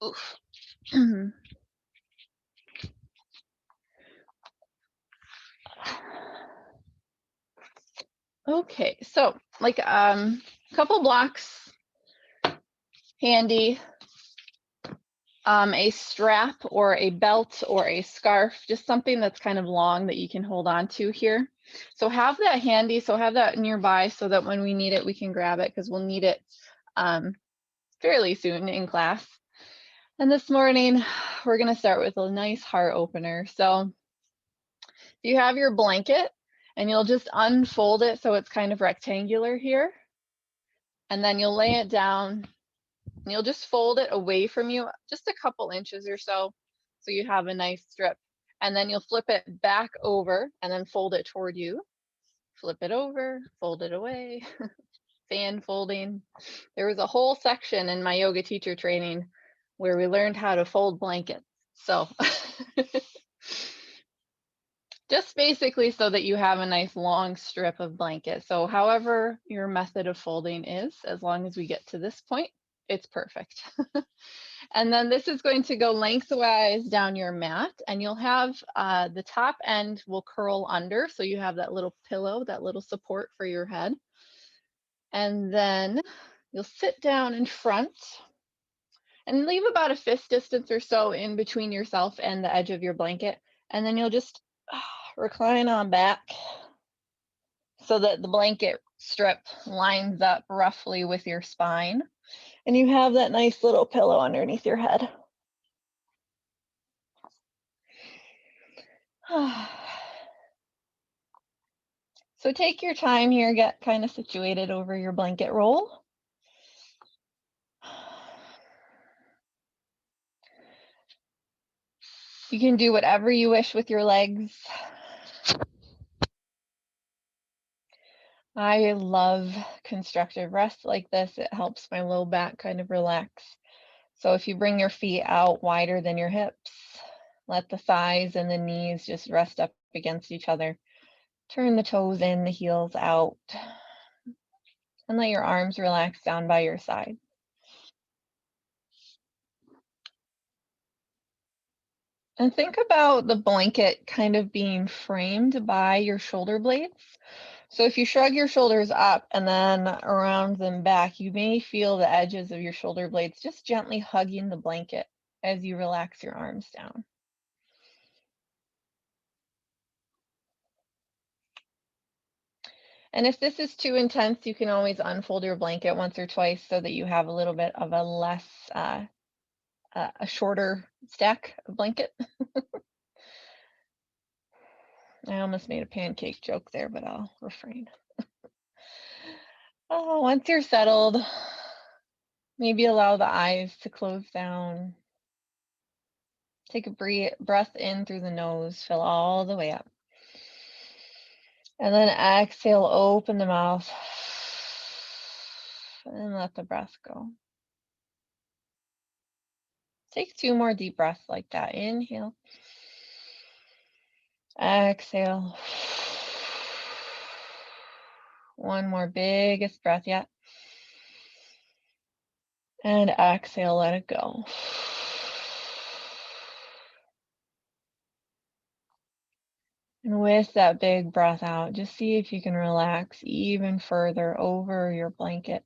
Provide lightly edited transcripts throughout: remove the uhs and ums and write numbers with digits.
Oof. Okay, so like a couple blocks handy, a strap or a belt or a scarf, just something that's kind of long that you can hold on to here. So have that handy, so have that nearby so that when we need it, we can grab it because we'll need it fairly soon in class. And this morning, we're gonna start with a nice heart opener. So you have your blanket and you'll just unfold it so it's kind of rectangular here. And then you'll lay it down and you'll just fold it away from you just a couple inches or so. So you have a nice strip. And then you'll flip it back over and then fold it toward you. Flip it over, fold it away, fan folding. There was a whole section in my yoga teacher training where we learned how to fold blankets. So just basically so that you have a nice long strip of blanket. So however your method of folding is, as long as we get to this point, it's perfect. And then this is going to go lengthwise down your mat, and you'll have the top end will curl under. So you have that little pillow, that little support for your head. And then you'll sit down in front and leave about a fist distance or so in between yourself and the edge of your blanket. And then you'll just recline on back so that the blanket strip lines up roughly with your spine. And you have that nice little pillow underneath your head. So take your time here, get kind of situated over your blanket roll. You can do whatever you wish with your legs. I love constructive rest like this. It helps my low back kind of relax. So if you bring your feet out wider than your hips, let the thighs and the knees just rest up against each other. Turn the toes in, the heels out, and let your arms relax down by your side. And think about the blanket kind of being framed by your shoulder blades. So if you shrug your shoulders up and then around them back, you may feel the edges of your shoulder blades just gently hugging the blanket as you relax your arms down. And if this is too intense, you can always unfold your blanket once or twice so that you have a little bit of a less, a shorter stack of blanket. I almost made a pancake joke there, but I'll refrain. Oh, once you're settled, maybe allow the eyes to close down. Take a breath in through the nose, fill all the way up. And then exhale, open the mouth, and let the breath go. Take 2 more deep breaths like that. Inhale, exhale. One more biggest breath yet. And exhale, let it go. And with that big breath out, just see if you can relax even further over your blanket.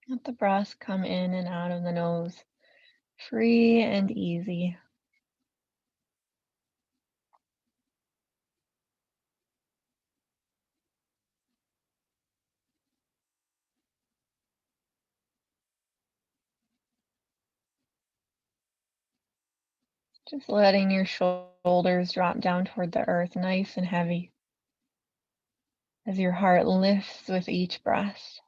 Let the breath come in and out of the nose, free and easy. Just letting your shoulders drop down toward the earth, nice and heavy, as your heart lifts with each breath.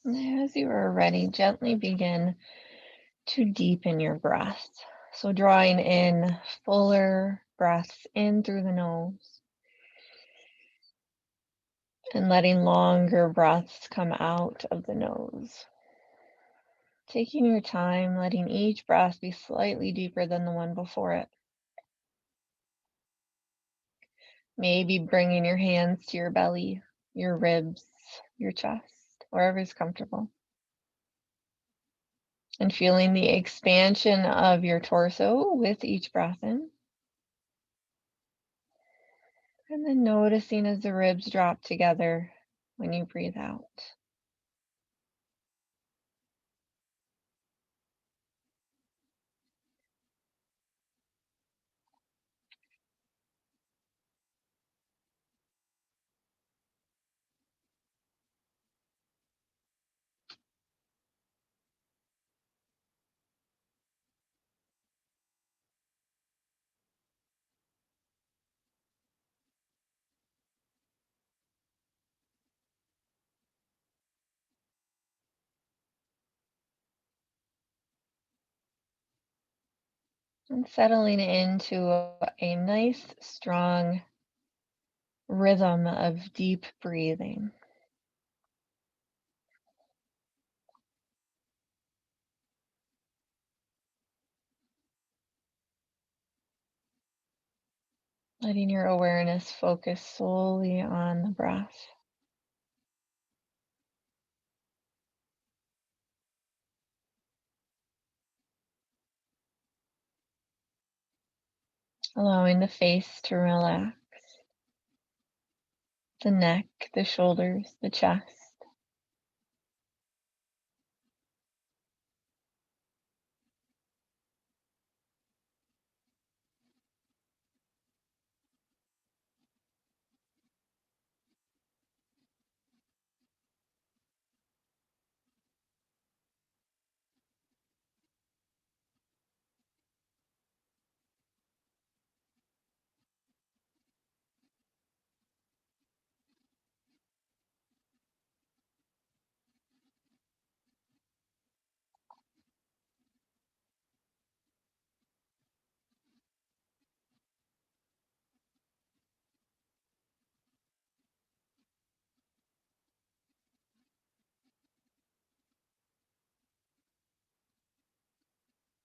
As you are ready, gently begin to deepen your breath. So drawing in fuller breaths in through the nose and letting longer breaths come out of the nose. Taking your time, letting each breath be slightly deeper than the one before it. Maybe bringing your hands to your belly, your ribs, your chest, wherever is comfortable. And feeling the expansion of your torso with each breath in. And then noticing as the ribs drop together when you breathe out. And settling into a nice, strong rhythm of deep breathing. Letting your awareness focus solely on the breath. Allowing the face to relax, the neck, the shoulders, the chest.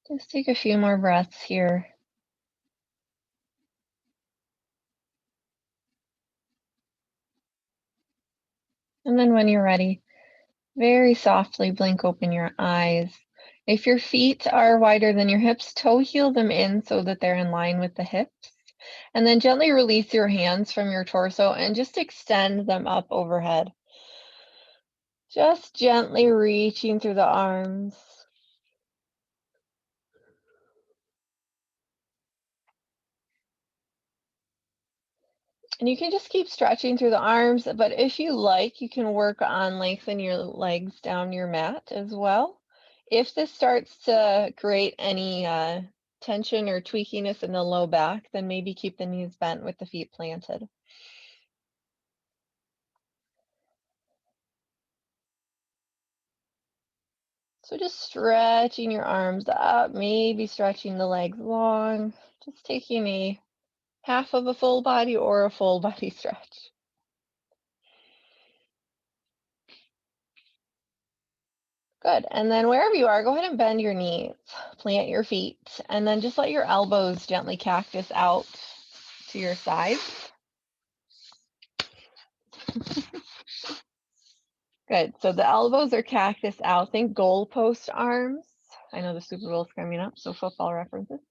Just take a few more breaths here. And then when you're ready, very softly blink open your eyes. If your feet are wider than your hips, toe heel them in so that they're in line with the hips. And then gently release your hands from your torso and just extend them up overhead. Just gently reaching through the arms. And you can just keep stretching through the arms, but if you like, you can work on lengthening your legs down your mat as well. If this starts to create any tension or tweakiness in the low back, then maybe keep the knees bent with the feet planted. So just stretching your arms up, maybe stretching the legs long, just taking a half of a full body or a full body stretch. Good. And then wherever you are, go ahead and bend your knees, plant your feet, and then just let your elbows gently cactus out to your sides. Good. So the elbows are cactus out. Think goalpost arms. I know the Super Bowl's coming up, so football references.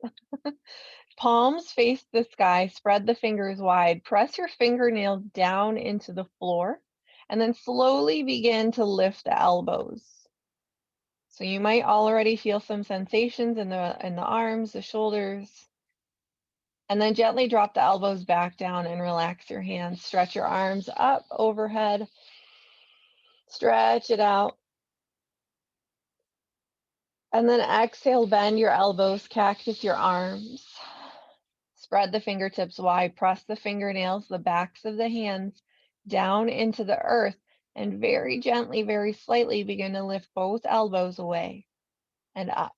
Palms face the sky, spread the fingers wide, press your fingernails down into the floor, and then slowly begin to lift the elbows. So you might already feel some sensations in the arms, the shoulders, and then gently drop the elbows back down and relax your hands. Stretch your arms up overhead. Stretch it out. And then exhale, bend your elbows, cactus your arms. Spread the fingertips wide, press the fingernails, the backs of the hands down into the earth. And very gently, very slightly begin to lift both elbows away and up.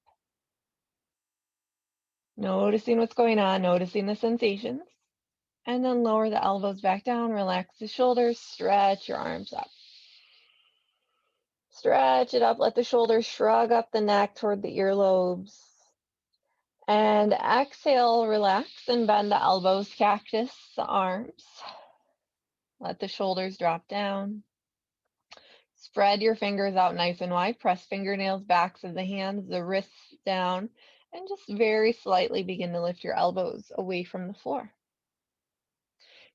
Noticing what's going on, noticing the sensations. And then lower the elbows back down, relax the shoulders, stretch your arms up. Stretch it up, let the shoulders shrug up the neck toward the earlobes. And exhale, relax and bend the elbows, cactus the arms. Let the shoulders drop down. Spread your fingers out nice and wide. Press fingernails, backs of the hands, the wrists down, and just very slightly begin to lift your elbows away from the floor.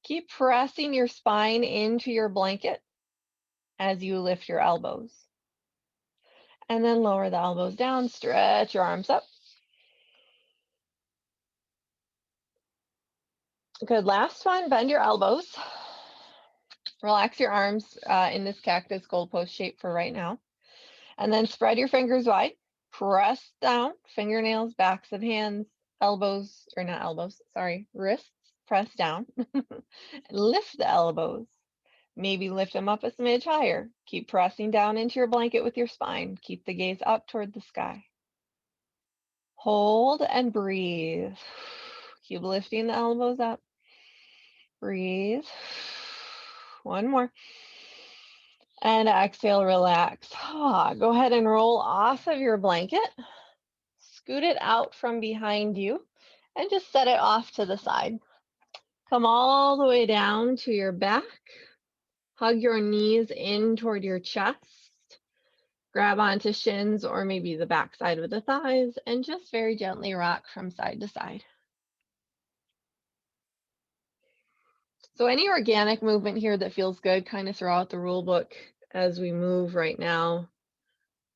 Keep pressing your spine into your blanket as you lift your elbows. And then lower the elbows down, stretch your arms up. Good, last one, bend your elbows. Relax your arms in this cactus gold post shape for right now. And then spread your fingers wide, press down, fingernails, backs of hands, elbows, or not elbows, sorry, wrists, press down. Lift the elbows. Maybe lift them up a smidge higher. Keep pressing down into your blanket with your spine. Keep the gaze up toward the sky. Hold and breathe. Keep lifting the elbows up. Breathe. One more. And exhale, relax. Go ahead and roll off of your blanket. Scoot it out from behind you and just set it off to the side. Come all the way down to your back. Hug your knees in toward your chest. Grab onto shins or maybe the back side of the thighs and just very gently rock from side to side. So any organic movement here that feels good, kind of throw out the rule book as we move right now.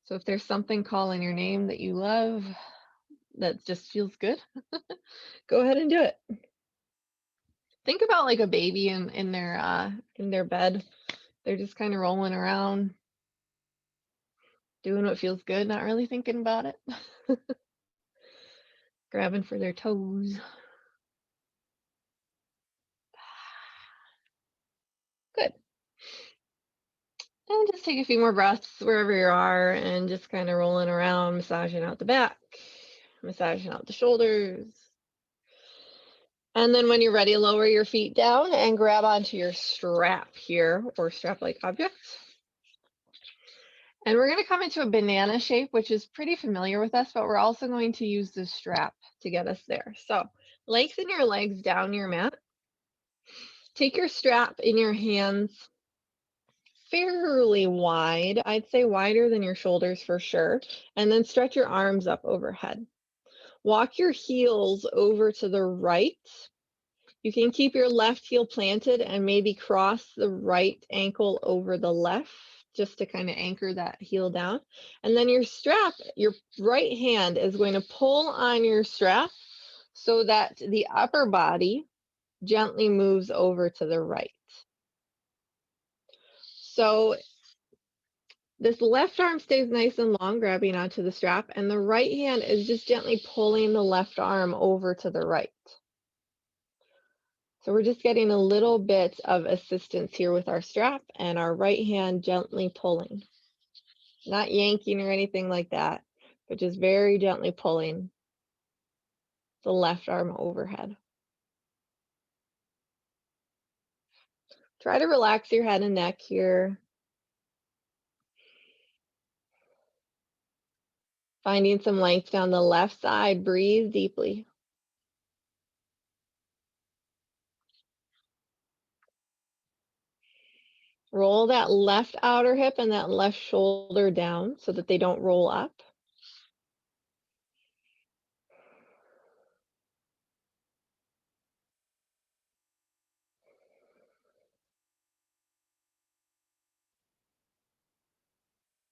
So if there's something calling your name that you love, that just feels good, go ahead and do it. Think about like a baby in their bed. They're just kind of rolling around, doing what feels good, not really thinking about it. Grabbing for their toes. Good. And just take a few more breaths wherever you are and just kind of rolling around, massaging out the back, massaging out the shoulders. And then when you're ready, lower your feet down and grab onto your strap here or strap-like objects. And we're going to come into a banana shape, which is pretty familiar with us, but we're also going to use the strap to get us there. So lengthen your legs down your mat. Take your strap in your hands fairly wide. I'd say wider than your shoulders for sure. And then stretch your arms up overhead. Walk your heels over to the right. You can keep your left heel planted and maybe cross the right ankle over the left just to kind of anchor that heel down. And then your strap, your right hand is going to pull on your strap so that the upper body gently moves over to the right. So this left arm stays nice and long, grabbing onto the strap, and the right hand is just gently pulling the left arm over to the right. So we're just getting a little bit of assistance here with our strap and our right hand gently pulling. Not yanking or anything like that, but just very gently pulling the left arm overhead. Try to relax your head and neck here. Finding some length down the left side, breathe deeply. Roll that left outer hip and that left shoulder down so that they don't roll up.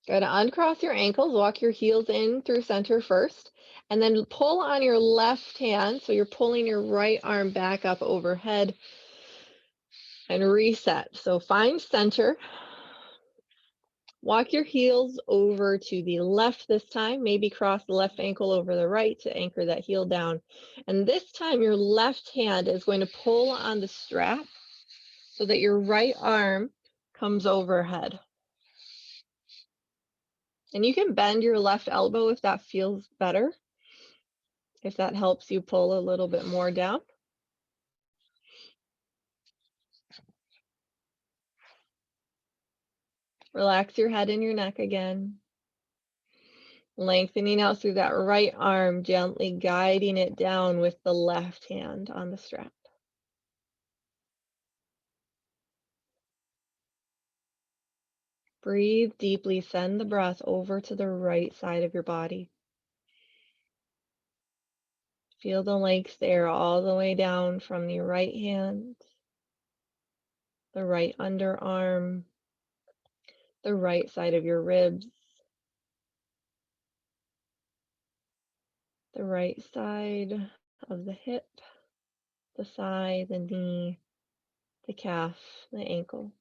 Go to uncross your ankles, walk your heels in through center first, and then pull on your left hand. So you're pulling your right arm back up overhead and reset. So find center. Walk your heels over to the left this time, maybe cross the left ankle over the right to anchor that heel down. And this time your left hand is going to pull on the strap so that your right arm comes overhead. And you can bend your left elbow if that feels better, if that helps you pull a little bit more down. Relax your head and your neck again. Lengthening out through that right arm, gently guiding it down with the left hand on the strap. Breathe deeply, send the breath over to the right side of your body. Feel the length there all the way down from your right hand, the right underarm, the right side of your ribs, the right side of the hip, the thigh, the knee, the calf, the ankle.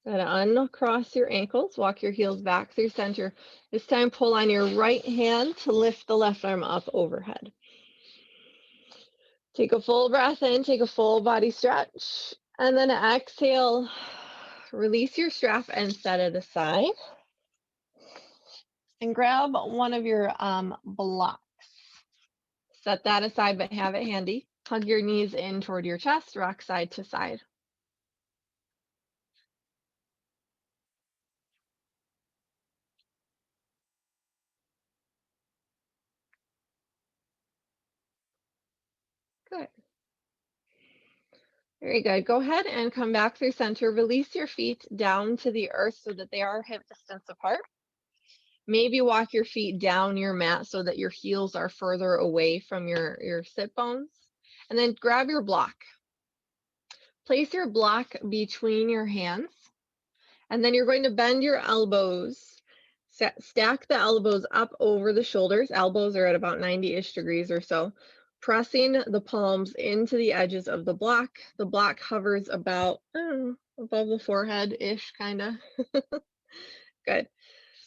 Good. Uncross your ankles, walk your heels back through center. This time pull on your right hand to lift the left arm up overhead. Take a full breath in, take a full body stretch, and then exhale. Release your strap and set it aside. And grab one of your blocks. Set that aside, but have it handy. Hug your knees in toward your chest, rock side to side. Good. Very good. Go ahead and come back through center. Release your feet down to the earth so that they are hip distance apart. Maybe walk your feet down your mat so that your heels are further away from your sit bones. And then grab your block. Place your block between your hands. And then you're going to bend your elbows. Stack the elbows up over the shoulders. Elbows are at about 90-ish degrees or so. Pressing the palms into the edges of the block. The block hovers about above the forehead-ish, kind of. Good.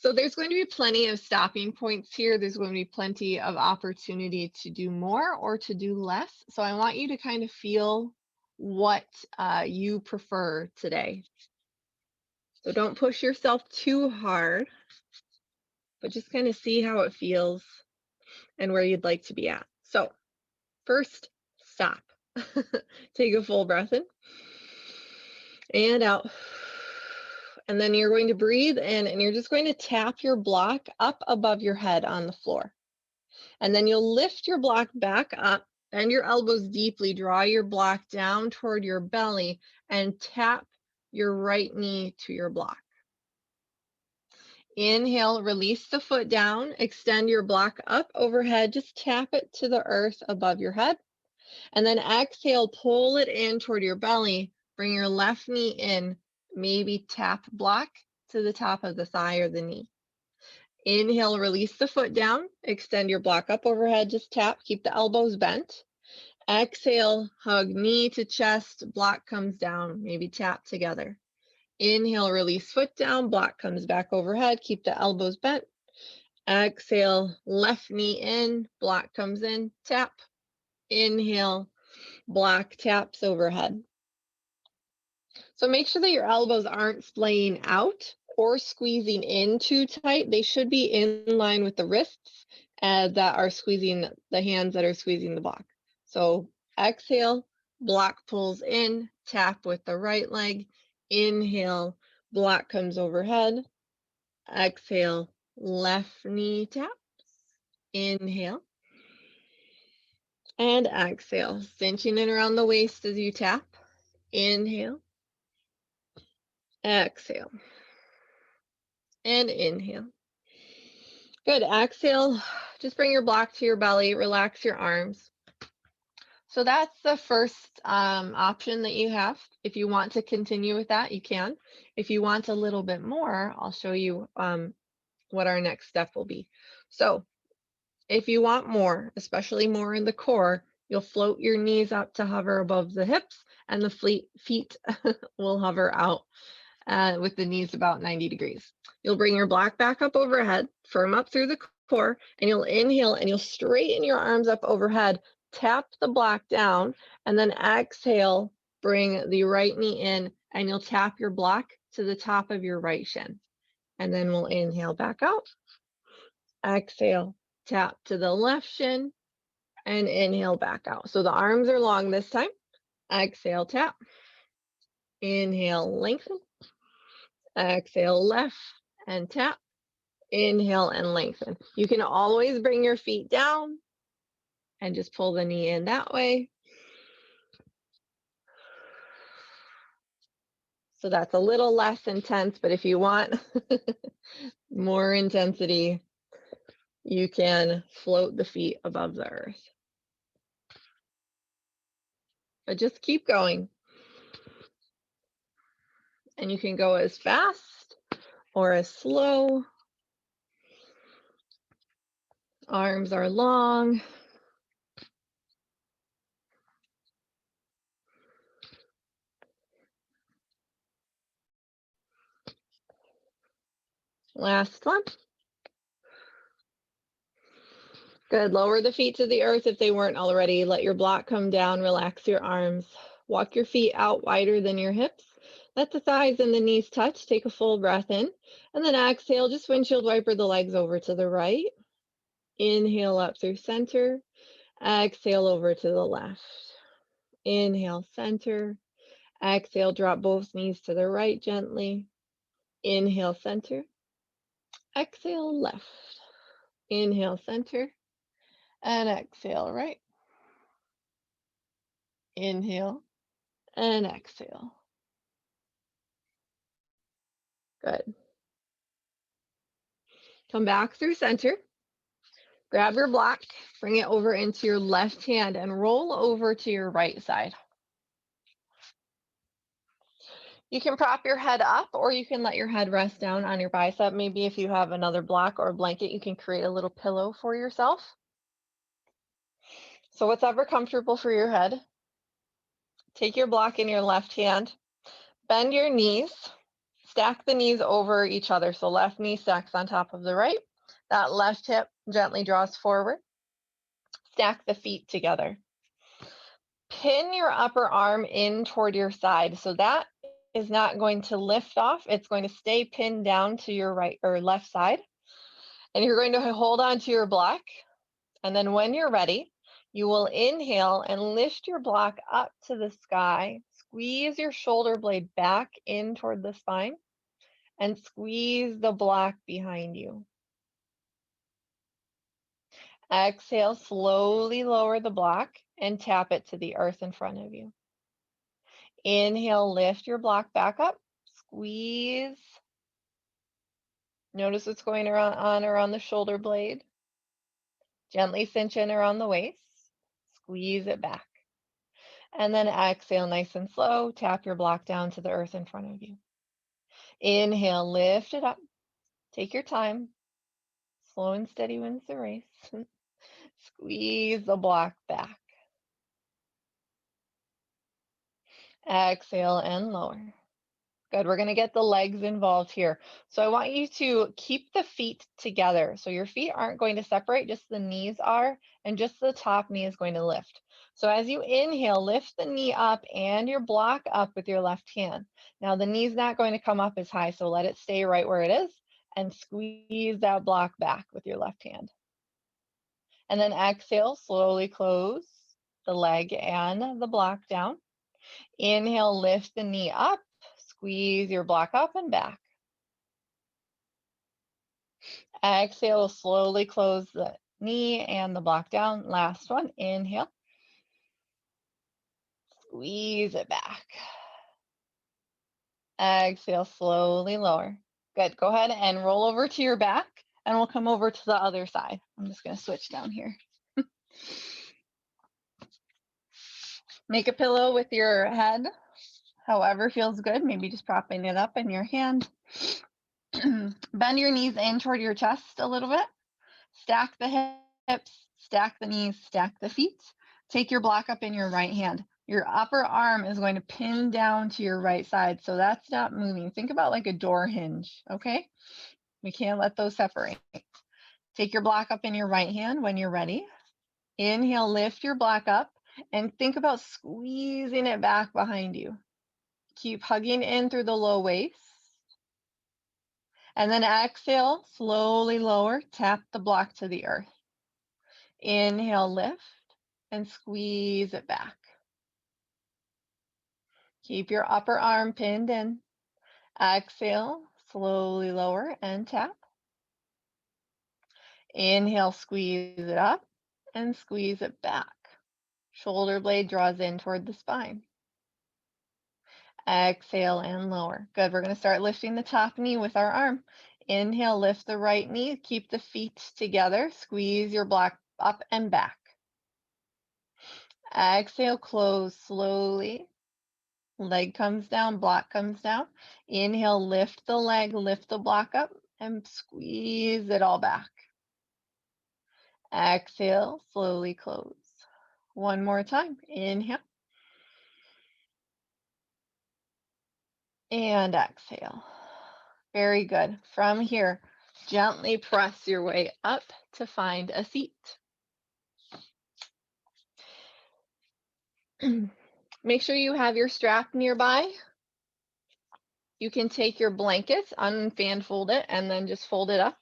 So there's going to be plenty of stopping points here. There's going to be plenty of opportunity to do more or to do less. So I want you to kind of feel what you prefer today. So don't push yourself too hard, but just kind of see how it feels and where you'd like to be at. So first, stop. Take a full breath in and out. And then you're going to breathe in and you're just going to tap your block up above your head on the floor. And then you'll lift your block back up, bend your elbows deeply, draw your block down toward your belly and tap your right knee to your block. Inhale, release the foot down, extend your block up overhead, just tap it to the earth above your head. And then exhale, pull it in toward your belly, bring your left knee in, maybe tap block to the top of the thigh or the knee. Inhale, release the foot down, extend your block up overhead, just tap, keep the elbows bent. Exhale, hug knee to chest, block comes down, maybe tap together. Inhale, release foot down, block comes back overhead, keep the elbows bent. Exhale, left knee in, block comes in, tap. Inhale, block taps overhead. So make sure that your elbows aren't splaying out or squeezing in too tight. They should be in line with the wrists that are squeezing the hands that are squeezing the block. So exhale, block pulls in, tap with the right leg. Inhale, block comes overhead. Exhale, left knee taps. Inhale. And exhale, cinching in around the waist as you tap. Inhale. Exhale. And inhale. Good. Exhale. Just bring your block to your belly. Relax your arms. So that's the first option that you have. If you want to continue with that, you can. If you want a little bit more, I'll show you what our next step will be. So if you want more, especially more in the core, you'll float your knees up to hover above the hips and the feet will hover out with the knees about 90 degrees. You'll bring your block back up overhead, firm up through the core, and you'll inhale and you'll straighten your arms up overhead, tap the block down, and then exhale, bring the right knee in, and you'll tap your block to the top of your right shin. And then we'll inhale back out, exhale, tap to the left shin, and inhale back out. So the arms are long this time. Exhale, tap. Inhale, lengthen. Exhale, left and tap. Inhale and lengthen. You can always bring your feet down and just pull the knee in that way. So that's a little less intense, but if you want more intensity, you can float the feet above the earth. But just keep going. And you can go as fast or as slow. Arms are long. Last one. Good. Lower the feet to the earth if they weren't already. Let your block come down. Relax your arms. Walk your feet out wider than your hips. Let the thighs and the knees touch. Take a full breath in. And then exhale, just windshield wiper the legs over to the right. Inhale up through center. Exhale over to the left. Inhale, center. Exhale, drop both knees to the right gently. Inhale, center. Exhale, left. Inhale, center. And exhale, right. Inhale and exhale. Good. Come back through center. Grab your block, bring it over into your left hand and roll over to your right side. You can prop your head up or you can let your head rest down on your bicep. Maybe if you have another block or a blanket, you can create a little pillow for yourself. So whatever comfortable for your head. Take your block in your left hand, bend your knees, stack the knees over each other. So left knee stacks on top of the right. That left hip gently draws forward. Stack the feet together. Pin your upper arm in toward your side. So that is not going to lift off. It's going to stay pinned down to your right or left side. And you're going to hold on to your block. And then when you're ready, you will inhale and lift your block up to the sky. Squeeze your shoulder blade back in toward the spine and squeeze the block behind you. Exhale, slowly lower the block and tap it to the earth in front of you. Inhale, lift your block back up, squeeze. Notice what's going on around the shoulder blade. Gently cinch in around the waist, squeeze it back. And then exhale nice and slow, tap your block down to the earth in front of you. Inhale, lift it up, take your time. Slow and steady wins the race. Squeeze the block back. Exhale and lower. Good, we're gonna get the legs involved here. So I want you to keep the feet together. So your feet aren't going to separate, just the knees are, and just the top knee is going to lift. So as you inhale, lift the knee up and your block up with your left hand. Now the knee's not going to come up as high, so let it stay right where it is and squeeze that block back with your left hand. And then exhale, slowly close the leg and the block down. Inhale, lift the knee up. Squeeze your block up and back. Exhale, slowly close the knee and the block down. Last one, inhale. Squeeze it back. Exhale, slowly lower. Good, go ahead and roll over to your back and we'll come over to the other side. I'm just gonna switch down here. Make a pillow with your head, however feels good. Maybe just propping it up in your hand. Bend your knees in toward your chest a little bit. Stack the hips, stack the knees, stack the feet. Take your block up in your right hand. Your upper arm is going to pin down to your right side, so that's not moving. Think about like a door hinge, okay? We can't let those separate. Take your block up in your right hand when you're ready. Inhale, lift your block up, and think about squeezing it back behind you. Keep hugging in through the low waist. And then exhale, slowly lower, tap the block to the earth. Inhale, lift, and squeeze it back. Keep your upper arm pinned in. Exhale, slowly lower and tap. Inhale, squeeze it up and squeeze it back. Shoulder blade draws in toward the spine. Exhale and lower. Good. We're going to start lifting the top knee with our arm. Inhale, lift the right knee. Keep the feet together. Squeeze your block up and back. Exhale, close slowly. Leg comes down, block comes down. Inhale, lift the leg, lift the block up, and squeeze it all back. Exhale, slowly close. One more time. Inhale. And exhale. Very good. From here, gently press your way up to find a seat. Make sure you have your strap nearby. You can take your blankets, unfan fold it, and then just fold it up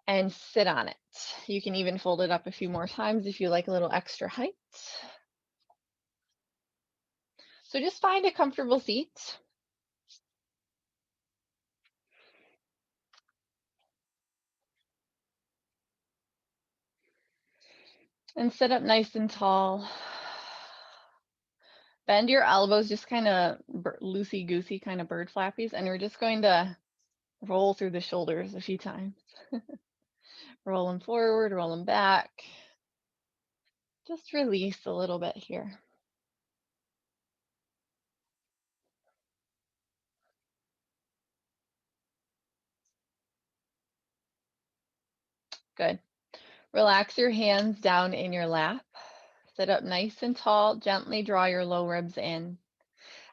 and sit on it. You can even fold it up a few more times if you like a little extra height. So just find a comfortable seat. And sit up nice and tall. Bend your elbows, just kind of loosey-goosey, kind of bird flappies, and we're just going to roll through the shoulders a few times. Roll them forward, roll them back. Just release a little bit here. Good. Relax your hands down in your lap. Sit up nice and tall. Gently draw your low ribs in.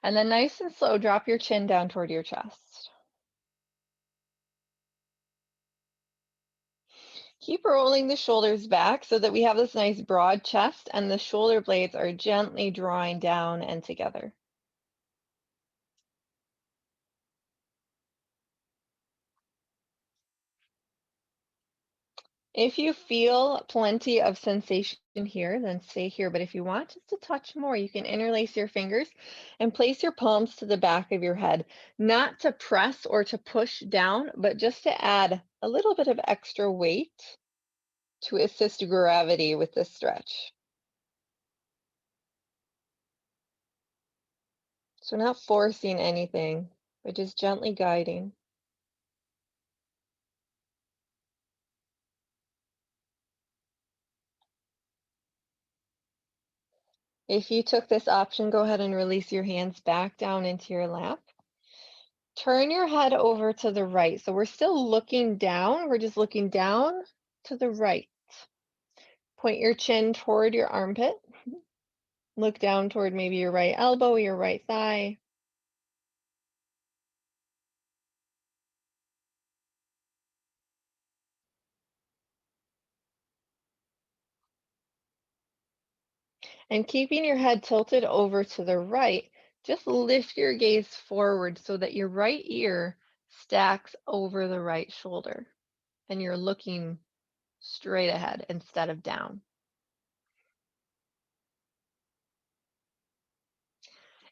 And then nice and slow, drop your chin down toward your chest. Keep rolling the shoulders back so that we have this nice broad chest and the shoulder blades are gently drawing down and together. If you feel plenty of sensation here, then stay here. But if you want just a touch more, you can interlace your fingers and place your palms to the back of your head, not to press or to push down, but just to add a little bit of extra weight to assist gravity with this stretch. So not forcing anything, but just gently guiding. If you took this option, go ahead and release your hands back down into your lap. Turn your head over to the right. So we're still looking down. We're just looking down to the right. Point your chin toward your armpit. Look down toward maybe your right elbow, your right thigh. And keeping your head tilted over to the right, just lift your gaze forward so that your right ear stacks over the right shoulder and you're looking straight ahead instead of down.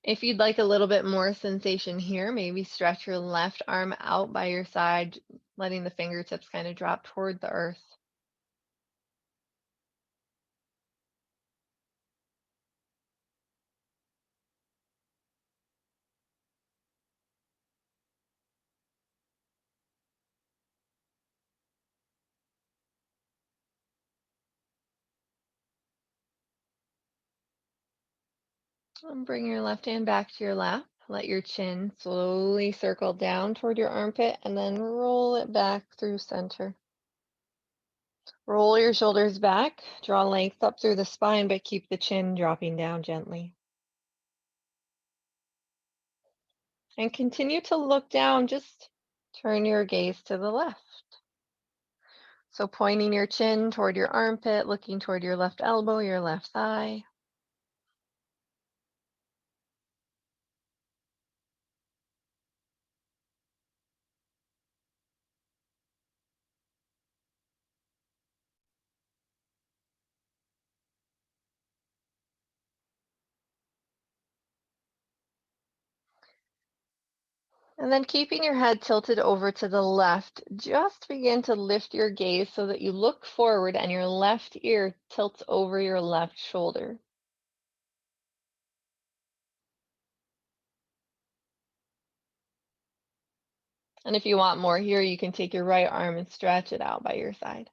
If you'd like a little bit more sensation here, maybe stretch your left arm out by your side, letting the fingertips kind of drop toward the earth. And bring your left hand back to your lap. Let your chin slowly circle down toward your armpit and then roll it back through center. Roll your shoulders back, draw length up through the spine, but keep the chin dropping down gently. And continue to look down, just turn your gaze to the left. So pointing your chin toward your armpit, looking toward your left elbow, your left thigh. And then keeping your head tilted over to the left, just begin to lift your gaze so that you look forward and your left ear tilts over your left shoulder. And if you want more here, you can take your right arm and stretch it out by your side.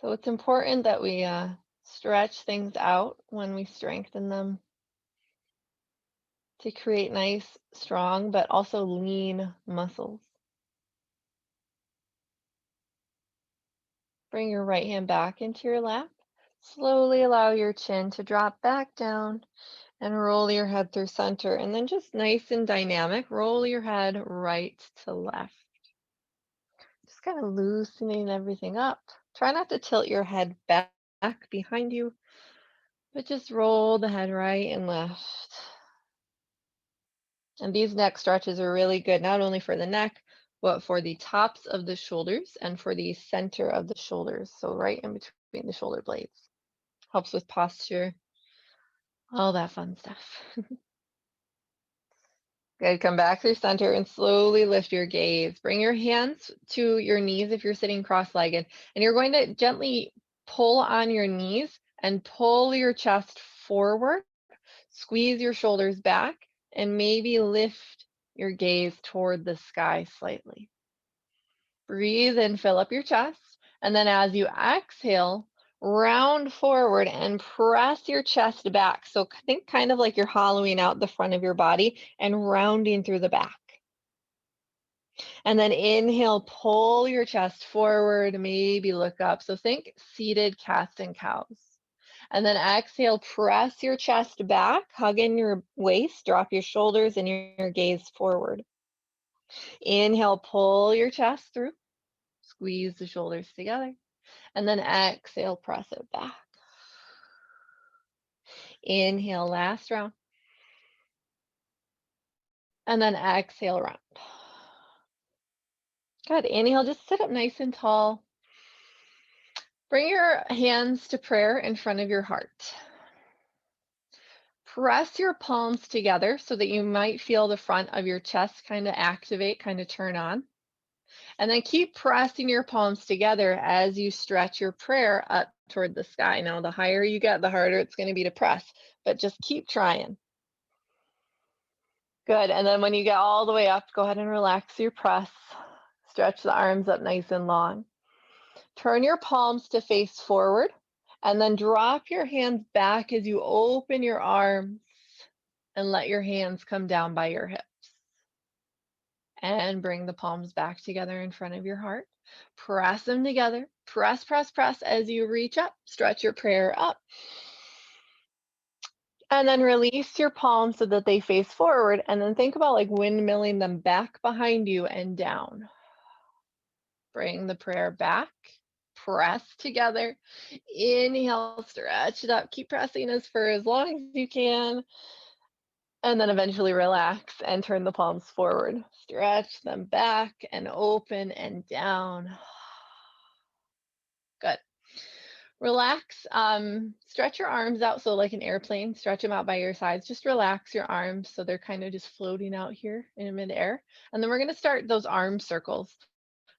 So it's important that we stretch things out when we strengthen them to create nice, strong, but also lean muscles. Bring your right hand back into your lap. Slowly allow your chin to drop back down and roll your head through center. And then just nice and dynamic, roll your head right to left. Just kind of loosening everything up. Try not to tilt your head back behind you, but just roll the head right and left. And these neck stretches are really good, not only for the neck, but for the tops of the shoulders and for the center of the shoulders. So right in between the shoulder blades. Helps with posture, all that fun stuff. Good, come back through center and slowly lift your gaze. Bring your hands to your knees if you're sitting cross-legged, and you're going to gently pull on your knees and pull your chest forward, squeeze your shoulders back, and maybe lift your gaze toward the sky slightly. Breathe and fill up your chest, and then as you exhale, round forward and press your chest back. So think kind of like you're hollowing out the front of your body and rounding through the back. And then inhale, pull your chest forward, maybe look up. So think seated cats and cows. And then exhale, press your chest back, hug in your waist, drop your shoulders and your gaze forward. Inhale, pull your chest through, squeeze the shoulders together. And then exhale, press it back. Inhale, last round. And then exhale, round. Good. Inhale, just sit up nice and tall. Bring your hands to prayer in front of your heart. Press your palms together so that you might feel the front of your chest kind of activate, kind of turn on. And then keep pressing your palms together as you stretch your prayer up toward the sky. Now, the higher you get, the harder it's going to be to press, but just keep trying. Good. And then when you get all the way up, go ahead and relax your press. Stretch the arms up nice and long. Turn your palms to face forward and then drop your hands back as you open your arms and let your hands come down by your hips. And bring the palms back together in front of your heart. Press them together. Press, press, press as you reach up. Stretch your prayer up. And then release your palms so that they face forward. And then think about like windmilling them back behind you and down. Bring the prayer back. Press together. Inhale, stretch it up. Keep pressing for as long as you can. And then eventually relax and turn the palms forward. Stretch them back and open and down. Good. Relax. Stretch your arms out so like an airplane. Stretch them out by your sides. Just relax your arms so they're kind of just floating out here in midair. And then we're going to start those arm circles.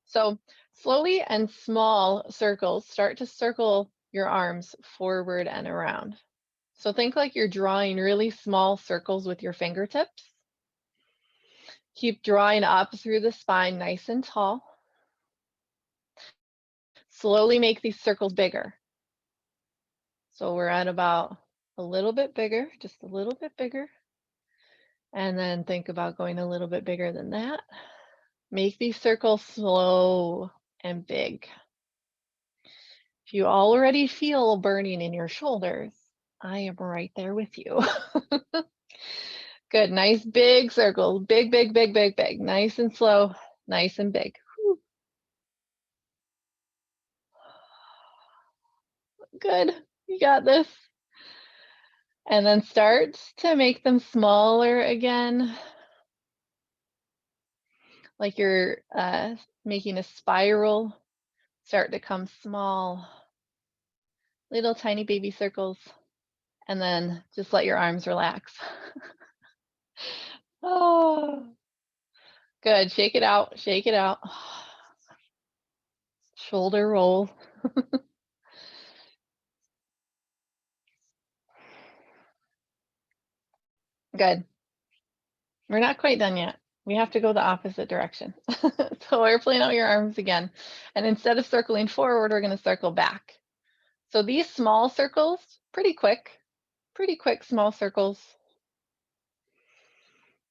So slowly and small circles, start to circle your arms forward and around. So think like you're drawing really small circles with your fingertips. Keep drawing up through the spine nice and tall. Slowly make these circles bigger. So we're at about a little bit bigger, just a little bit bigger. And then think about going a little bit bigger than that. Make these circles slow and big. If you already feel burning in your shoulders, I am right there with you. Good, nice big circles, big, big, big, big, big, nice and slow, nice and big. Whew. Good, you got this. And then start to make them smaller again, like you're making a spiral. Start to come small, little tiny baby circles, and then just let your arms relax. Oh, good, shake it out, shake it out. Shoulder roll. Good. We're not quite done yet. We have to go the opposite direction. So we're pulling out your arms again. And instead of circling forward, we're going to circle back. So these small circles, pretty quick small circles.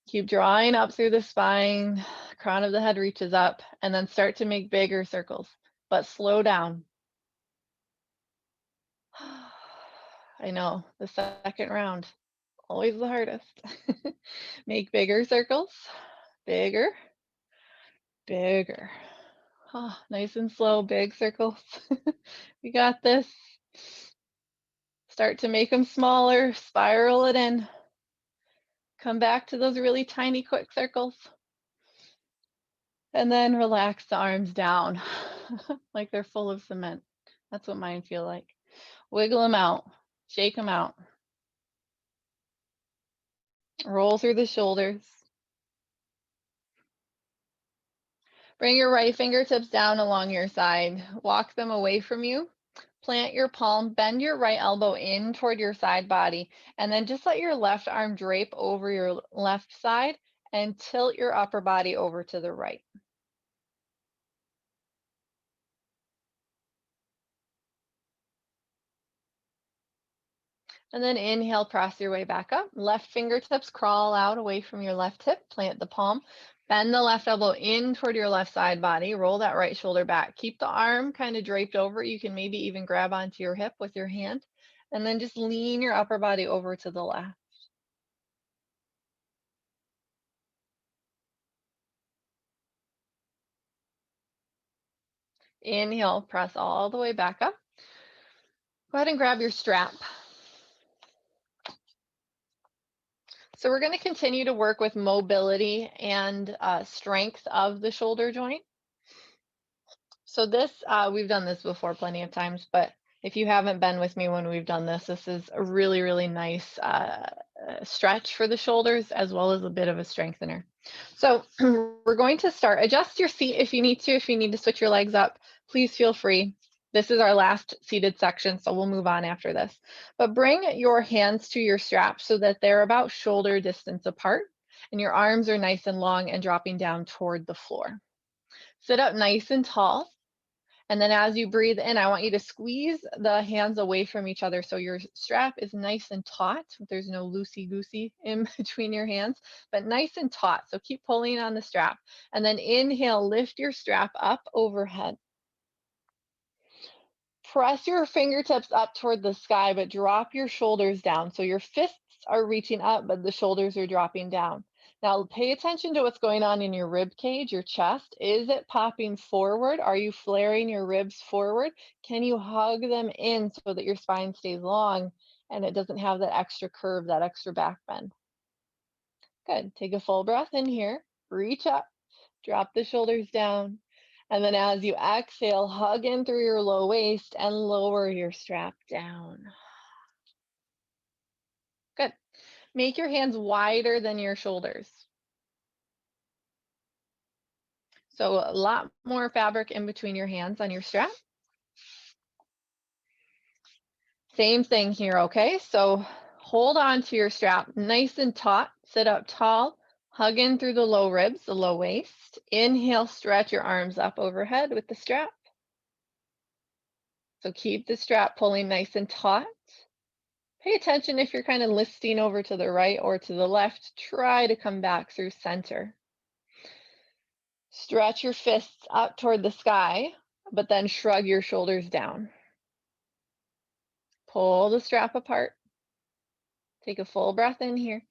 Keep drawing up through the spine, crown of the head reaches up, and then start to make bigger circles, but slow down. I know, the second round, always the hardest. Make bigger circles, bigger, bigger. Oh, nice and slow, big circles. We got this. Start to make them smaller, spiral it in. Come back to those really tiny, quick circles. And then relax the arms down like they're full of cement. That's what mine feel like. Wiggle them out, shake them out. Roll through the shoulders. Bring your right fingertips down along your side. Walk them away from you. Plant your palm, bend your right elbow in toward your side body, and then just let your left arm drape over your left side and tilt your upper body over to the right. And then inhale, press your way back up. Left fingertips crawl out away from your left hip, plant the palm. Bend the left elbow in toward your left side body. Roll that right shoulder back. Keep the arm kind of draped over. You can maybe even grab onto your hip with your hand. And then just lean your upper body over to the left. Inhale, press all the way back up. Go ahead and grab your strap. So we're going to continue to work with mobility and strength of the shoulder joint. So this, we've done this before plenty of times, but if you haven't been with me when we've done this, this is a really, really nice stretch for the shoulders as well as a bit of a strengthener. So we're going to start. Adjust your seat if you need to. If you need to switch your legs up, please feel free. This is our last seated section, so we'll move on after this. But bring your hands to your strap so that they're about shoulder distance apart and your arms are nice and long and dropping down toward the floor. Sit up nice and tall. And then as you breathe in, I want you to squeeze the hands away from each other so your strap is nice and taut. There's no loosey-goosey in between your hands, but nice and taut. So keep pulling on the strap. And then inhale, lift your strap up overhead. Press your fingertips up toward the sky, but drop your shoulders down. So your fists are reaching up, but the shoulders are dropping down. Now pay attention to what's going on in your rib cage, your chest. Is it popping forward? Are you flaring your ribs forward? Can you hug them in so that your spine stays long and it doesn't have that extra curve, that extra back bend? Good. Take a full breath in here. Reach up, drop the shoulders down. And then as you exhale, hug in through your low waist and lower your strap down. Good. Make your hands wider than your shoulders. So a lot more fabric in between your hands on your strap. Same thing here, okay? So hold on to your strap nice and taut. Sit up tall. Hug in through the low ribs, the low waist. Inhale, stretch your arms up overhead with the strap. So keep the strap pulling nice and taut. Pay attention if you're kind of listing over to the right or to the left. Try to come back through center. Stretch your fists up toward the sky, but then shrug your shoulders down. Pull the strap apart. Take a full breath in here.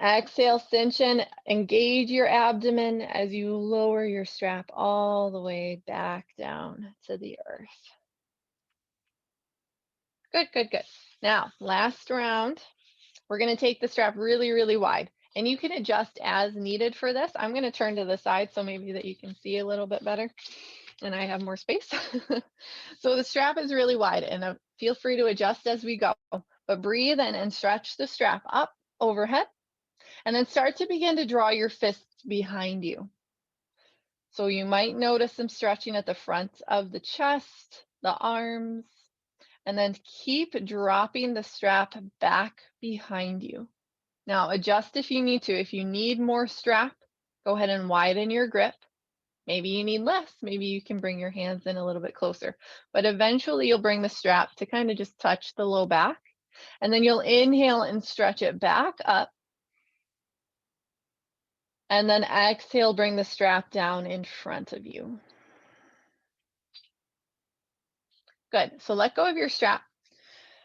Exhale, cinch in, engage your abdomen as you lower your strap all the way back down to the earth. Good, good, good. Now, last round, we're going to take the strap really, really wide. And you can adjust as needed for this. I'm going to turn to the side so maybe that you can see a little bit better and I have more space. So the strap is really wide and feel free to adjust as we go. But breathe in and stretch the strap up overhead. And then start to begin to draw your fists behind you. So you might notice some stretching at the front of the chest, the arms, and then keep dropping the strap back behind you. Now adjust if you need to. If you need more strap, go ahead and widen your grip. Maybe you need less. Maybe you can bring your hands in a little bit closer. But eventually you'll bring the strap to kind of just touch the low back. And then you'll inhale and stretch it back up. And then exhale, bring the strap down in front of you. Good. So let go of your strap.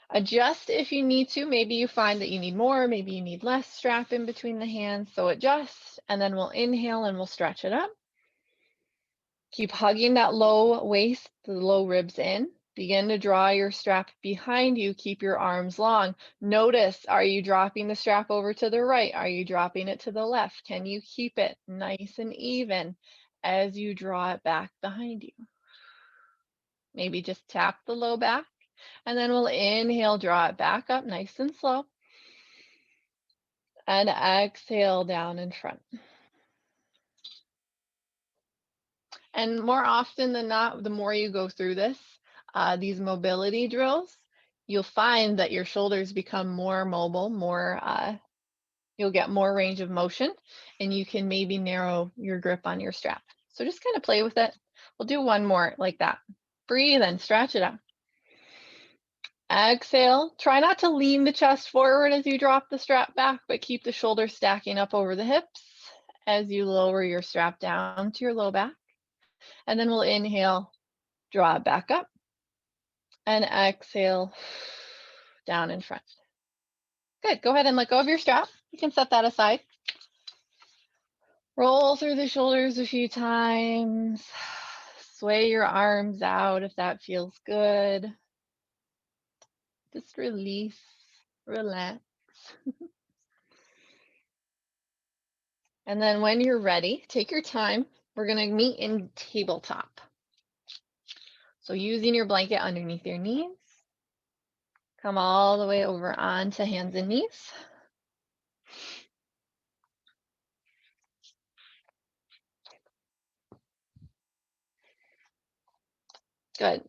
Adjust if you need to. Maybe you find that you need more, maybe you need less strap in between the hands. So adjust, and then we'll inhale and we'll stretch it up. Keep hugging that low waist, the low ribs in. Begin to draw your strap behind you. Keep your arms long. Notice, are you dropping the strap over to the right? Are you dropping it to the left? Can you keep it nice and even as you draw it back behind you? Maybe just tap the low back, and then we'll inhale, draw it back up nice and slow, and exhale down in front. And more often than not, the more you go through this, these mobility drills, you'll find that your shoulders become more mobile, you'll get more range of motion, and you can maybe narrow your grip on your strap. So just kind of play with it. We'll do one more like that. Breathe and stretch it out. Exhale. Try not to lean the chest forward as you drop the strap back, but keep the shoulders stacking up over the hips as you lower your strap down to your low back. And then we'll inhale, draw it back up, and exhale down in front. Good. Go ahead and let go of your strap. You can set that aside. Roll through the shoulders a few times. Sway your arms out if that feels good. Just release, relax. And then when you're ready, take your time. We're going to meet in tabletop. So using your blanket underneath your knees, come all the way over onto hands and knees. Good.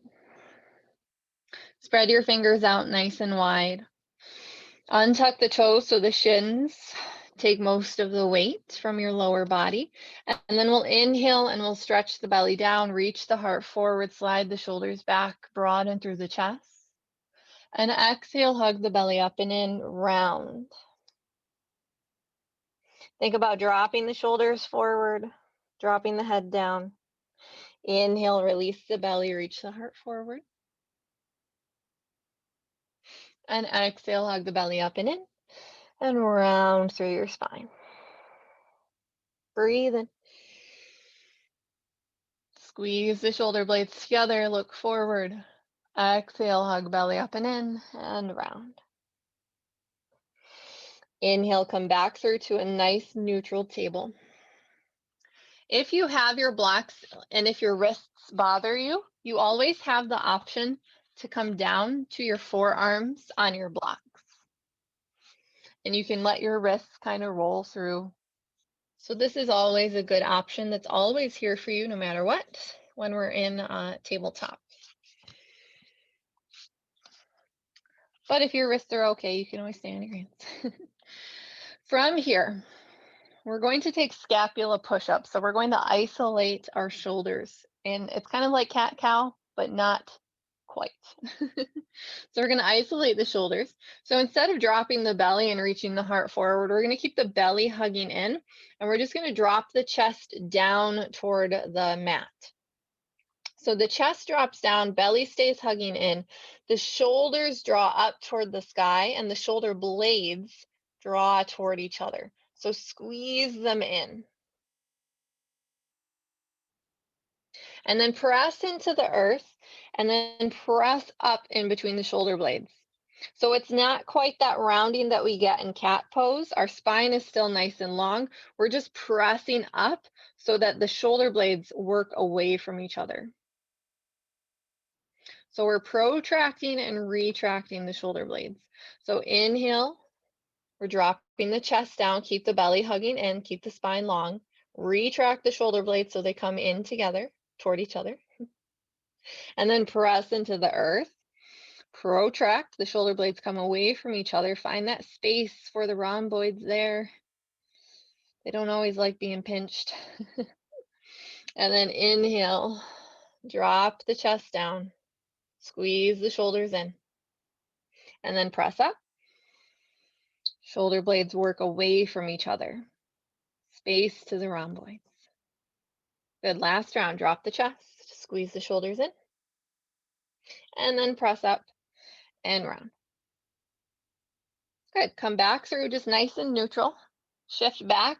Spread your fingers out nice and wide. Untuck the toes so the shins take most of the weight from your lower body. And then we'll inhale and we'll stretch the belly down, reach the heart forward, slide the shoulders back, broaden through the chest. And exhale, hug the belly up and in, round. Think about dropping the shoulders forward, dropping the head down. Inhale, release the belly, reach the heart forward. And exhale, hug the belly up and in, and round through your spine. Breathe in. Squeeze the shoulder blades together, look forward. Exhale, hug belly up and in, and round. Inhale, come back through to a nice neutral table. If you have your blocks and if your wrists bother you, you always have the option to come down to your forearms on your blocks. And you can let your wrists kind of roll through. So this is always a good option that's always here for you no matter what when we're in tabletop. But if your wrists are okay, you can always stay on your hands. From here, we're going to take scapula push-ups. So we're going to isolate our shoulders. And it's kind of like cat-cow, but not quite. So we're going to isolate the shoulders. So instead of dropping the belly and reaching the heart forward, we're going to keep the belly hugging in, and we're just going to drop the chest down toward the mat. So the chest drops down, belly stays hugging in, the shoulders draw up toward the sky, and the shoulder blades draw toward each other. So squeeze them in. And then press into the earth, and then press up in between the shoulder blades. So it's not quite that rounding that we get in cat pose. Our spine is still nice and long. We're just pressing up so that the shoulder blades work away from each other. So we're protracting and retracting the shoulder blades. So inhale, we're dropping the chest down, keep the belly hugging in, keep the spine long. Retract the shoulder blades so they come in together toward each other. And then press into the earth. Protract, the shoulder blades come away from each other. Find that space for the rhomboids there. They don't always like being pinched. And then inhale, drop the chest down, squeeze the shoulders in, and then press up. Shoulder blades work away from each other. Space to the rhomboids. Good, last round, drop the chest, squeeze the shoulders in, and then press up and round. Good, come back through just nice and neutral. Shift back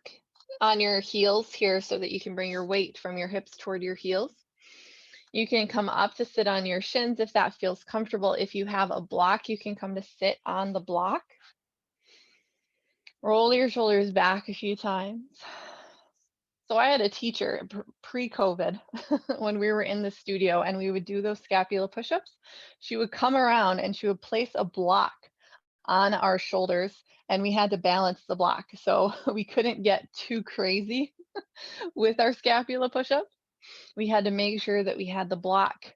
on your heels here so that you can bring your weight from your hips toward your heels. You can come up to sit on your shins if that feels comfortable. If you have a block, you can come to sit on the block. Roll your shoulders back a few times. So I had a teacher pre-COVID when we were in the studio and we would do those scapula push-ups. She would come around and she would place a block on our shoulders and we had to balance the block. So we couldn't get too crazy with our scapula push-ups. We had to make sure that we had the block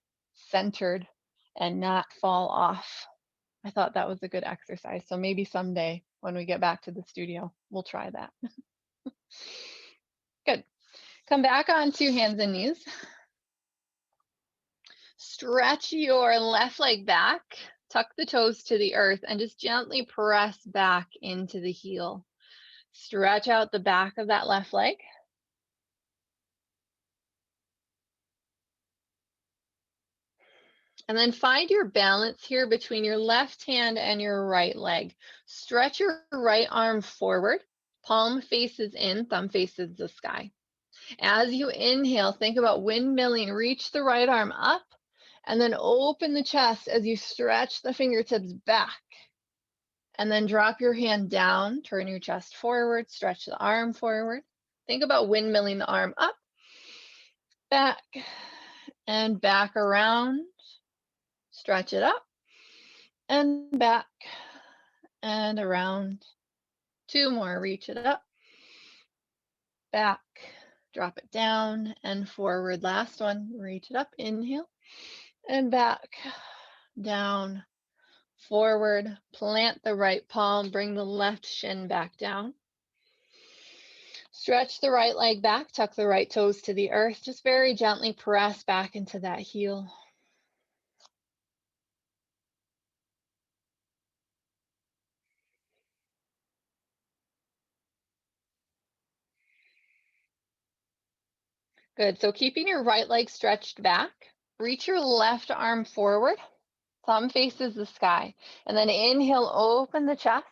centered and not fall off. I thought that was a good exercise. So maybe someday when we get back to the studio, we'll try that. Good. Come back onto hands and knees. Stretch your left leg back, tuck the toes to the earth, and just gently press back into the heel. Stretch out the back of that left leg. And then find your balance here between your left hand and your right leg. Stretch your right arm forward, palm faces in, thumb faces the sky. As you inhale, think about windmilling, reach the right arm up, and then open the chest as you stretch the fingertips back. And then drop your hand down, turn your chest forward, stretch the arm forward. Think about windmilling the arm up, back, and back around. Stretch it up, and back, and around. Two more, reach it up, back, drop it down, and forward. Last one, reach it up, inhale, and back, down, forward. Plant the right palm, bring the left shin back down. Stretch the right leg back, tuck the right toes to the earth. Just very gently press back into that heel. Good, so keeping your right leg stretched back, reach your left arm forward, thumb faces the sky, and then inhale, open the chest,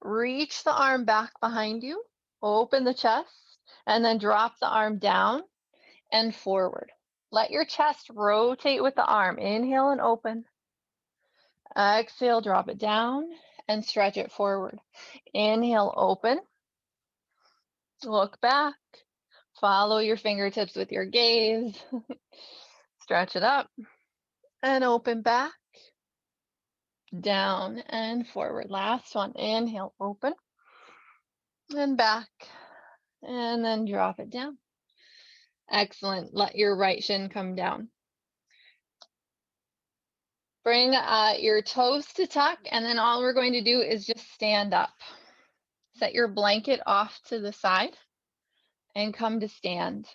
reach the arm back behind you, open the chest, and then drop the arm down and forward. Let your chest rotate with the arm. Inhale and open. Exhale, drop it down and stretch it forward. Inhale, open. Look back. Follow your fingertips with your gaze. Stretch it up and open back, down and forward. Last one. Inhale, open and back, and then drop it down. Excellent. Let your right shin come down. Bring your toes to tuck, and then all we're going to do is just stand up. Set your blanket off to the side and come to stand.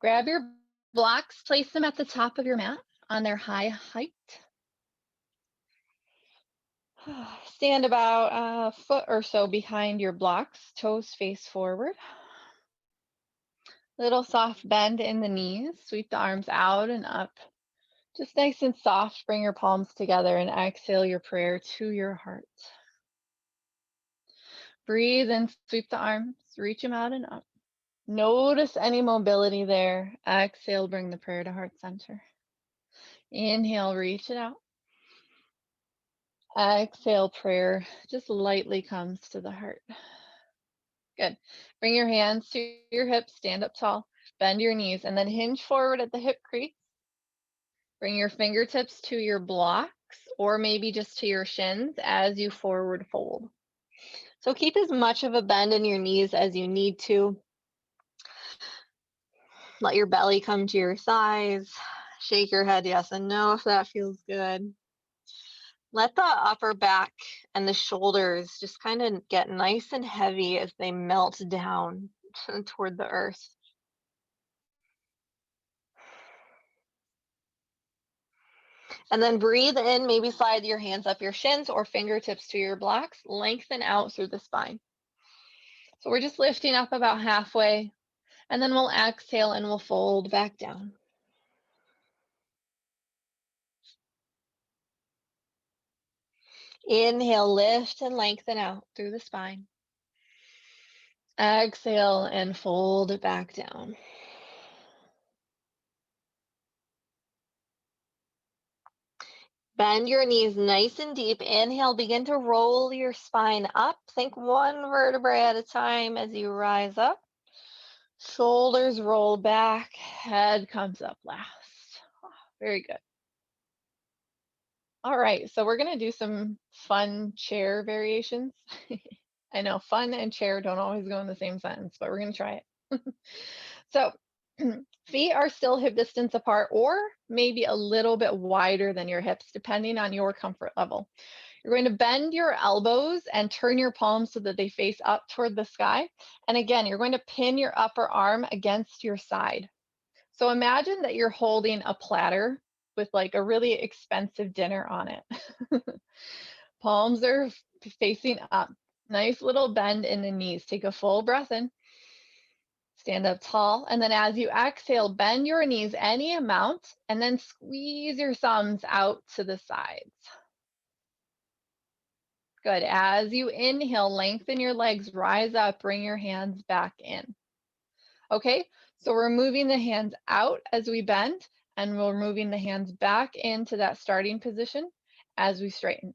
Grab your Blocks, place them at the top of your mat on their high height. Stand about a foot or so behind your blocks, toes face forward. Little soft bend in the knees, sweep the arms out and up. Just nice and soft, bring your palms together and exhale your prayer to your heart. Breathe and sweep the arms, reach them out and up. Notice any mobility there. Exhale, bring the prayer to heart center. Inhale, reach it out. Exhale, prayer just lightly comes to the heart. Good. Bring your hands to your hips, stand up tall, bend your knees, and then hinge forward at the hip crease. Bring your fingertips to your blocks or maybe just to your shins as you forward fold. So keep as much of a bend in your knees as you need to. Let your belly come to your thighs. Shake your head yes and no if that feels good. Let the upper back and the shoulders just kind of get nice and heavy as they melt down toward the earth. And then breathe in, maybe slide your hands up your shins or fingertips to your blocks, lengthen out through the spine. So we're just lifting up about halfway, and then we'll exhale and we'll fold back down. Inhale, lift and lengthen out through the spine. Exhale and fold it back down. Bend your knees nice and deep. Inhale, begin to roll your spine up. Think one vertebrae at a time as you rise up. Shoulders roll back, head comes up last. Very good. All right, so we're gonna do some fun chair variations. I know fun and chair don't always go in the same sentence, but we're gonna try it. So feet are still hip distance apart or maybe a little bit wider than your hips, depending on your comfort level. You're going to bend your elbows and turn your palms so that they face up toward the sky. And again, you're going to pin your upper arm against your side. So imagine that you're holding a platter with like a really expensive dinner on it. Palms are facing up. Nice little bend in the knees. Take a full breath in. Stand up tall. And then as you exhale, bend your knees any amount and then squeeze your thumbs out to the sides. Good. As you inhale, lengthen your legs, rise up, bring your hands back in. Okay, so we're moving the hands out as we bend, and we're moving the hands back into that starting position as we straighten.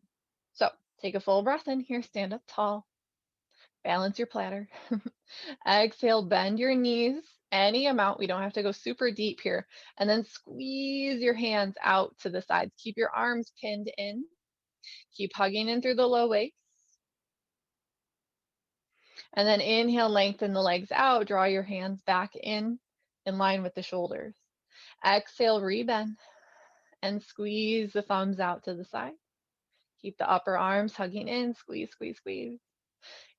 So take a full breath in here, stand up tall, balance your platter. Exhale, bend your knees any amount. We don't have to go super deep here. And then squeeze your hands out to the sides. Keep your arms pinned in. Keep hugging in through the low legs. And then inhale, lengthen the legs out. Draw your hands back in line with the shoulders. Exhale, rebend and squeeze the thumbs out to the side. Keep the upper arms hugging in. Squeeze, squeeze, squeeze.